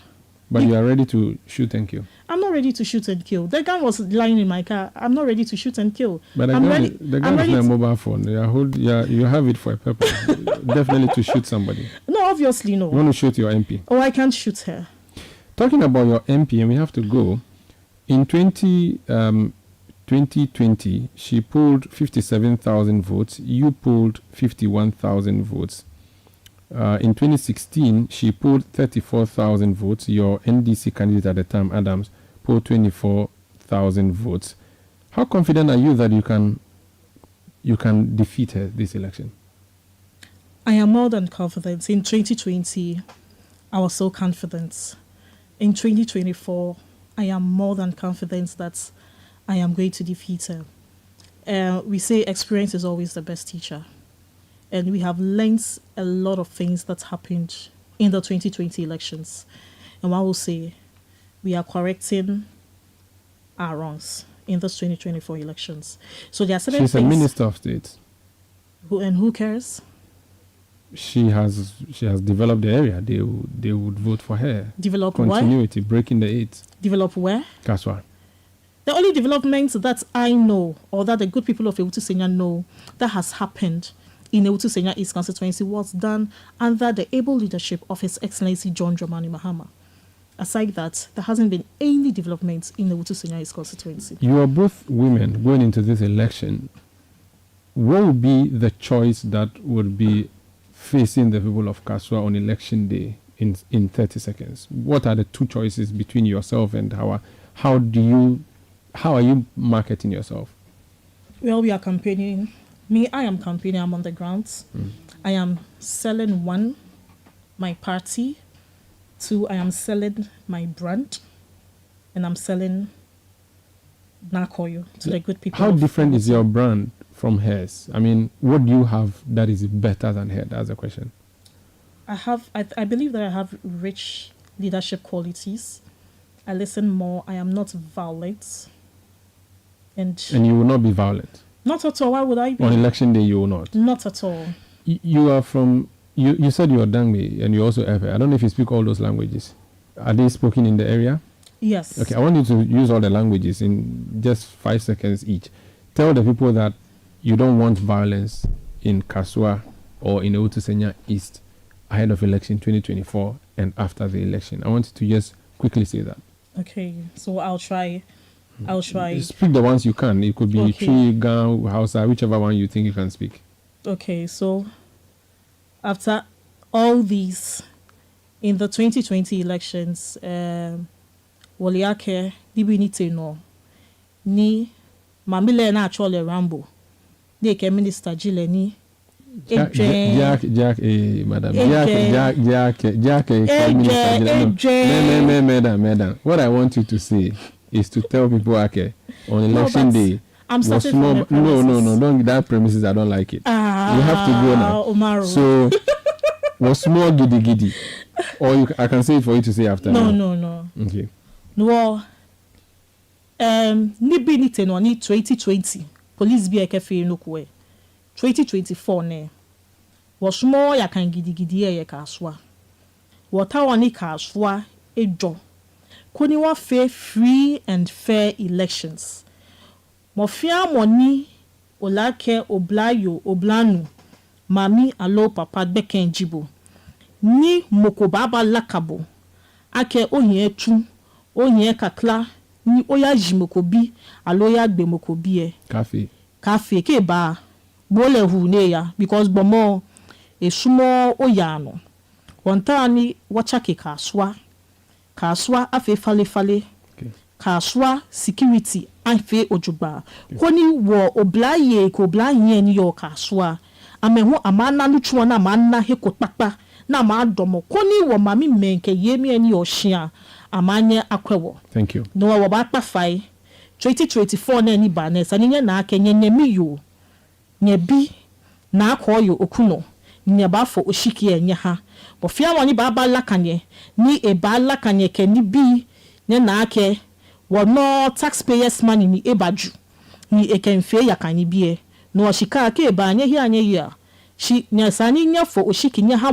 But you are ready to shoot and kill? I'm not ready to shoot and kill. The gun was lying in my car. I'm not ready to shoot and kill. But the gun is not a mobile phone. You have it for a purpose. Definitely to shoot somebody. No, obviously no. You want to shoot your MP? Oh, I can't shoot her. Talking about your MP, and we have to go. In 2020, she pulled 57,000 votes. You pulled 51,000 votes. In 2016, she pulled 34,000 votes. Your NDC candidate at the time, Adams, pulled 24,000 votes. How confident are you that you can defeat her this election? I am more than confident. In 2020, I was so confident. In 2024, I am more than confident that I am going to defeat her. We say experience is always the best teacher. And we have learned a lot of things that happened in the 2020 elections. And I will say, we are correcting our wrongs in the 2024 elections. So there are certain She's things... a minister of state. Who cares? She has developed the area. They would vote for her. Develop continuity, where? Breaking the 8. Develop where? Kaswa. The only development that I know, or that the good people of Ewutu Senya know, that has happened in Ewutu Senya East constituency was done under the able leadership of His Excellency John Dramani Mahama. Aside that, there hasn't been any development in Ewutu Senya East constituency. You are both women going into this election. What would be the choice that would be facing the people of Kaswa on election day in 30 seconds? What are the 2 choices between yourself and Hawa? How are you marketing yourself? Well, we are campaigning. I am campaigning. I'm on the grounds. I am selling 1, my party. 2, I am selling my brand. And I'm selling Nakoyo to the good people. How different is your brand from hers? I mean, what do you have that is better than her? That's the question. I believe that I have rich leadership qualities. I listen more. I am not violent. And you will not be violent? Not at all. Why would I be? On election day, you will not? Not at all. You are from... You said you are Dangme and you also Efe. I don't know if you speak all those languages. Are they spoken in the area? Yes. Okay, I want you to use all the languages in just 5 seconds each. Tell the people that you don't want violence in Kaswa or in Ewutu Senya East ahead of election 2024 and after the election. I want you to just quickly say that. Okay, so I'll try. Speak the ones you can. It could be Tree, Gang, Hausa, whichever one you think you can speak. Okay, so after all these, in the 2020 elections, Woliake, Dibinite no, ni Mamile na Chole Rambo, ni ke Minister Jileni, Jack, madam. Madam. What I want you to say is to tell people, okay, on election day, I'm starting from the premises. No, don't that premises. I don't like it. You have to go now. Umaru. So, was small giddy, or I can say it for you to say after. No. Okay. No. Nibi ni teno ni 2020. Police be ekefe no kwe. 2024 ne. Was more ya kan gidi ye kaswa. Wata wani kaswa ejo. Kuni wa free and fair elections. Mofia money olake oblayo oblanu mami alo papa beken jibo ni mokobaba lakabo ake ohie tu ohie kakla ni oya jimokobi alo ya gbe mokobi e kafe ke ba bole hu ne ya because bomo esumo oya no wonta ni wacha ke kaswa afe fale kaswa security afe ojuba koni wo oblaye ko oblaye ni yo kaswa amehu amana nuchuo na manna he ko papa na ma domo koni wo mami menke yemi ani ohia amanye akwewo. Thank you. No wo ba kpafai 2024 na ni ba na sanye na akenye nyemi yo nye bi na akoyo okuno nye ba fo oshiki enye ha bo fia woni ba ba lakanye ni e ba lakanye ke ni bi nye na ake wo no taxpayers money ni ebaju ni ekenfe yakanye bi e no oshika ke ba nye hi anye ya shi nya sani nya fo oshiki nya ha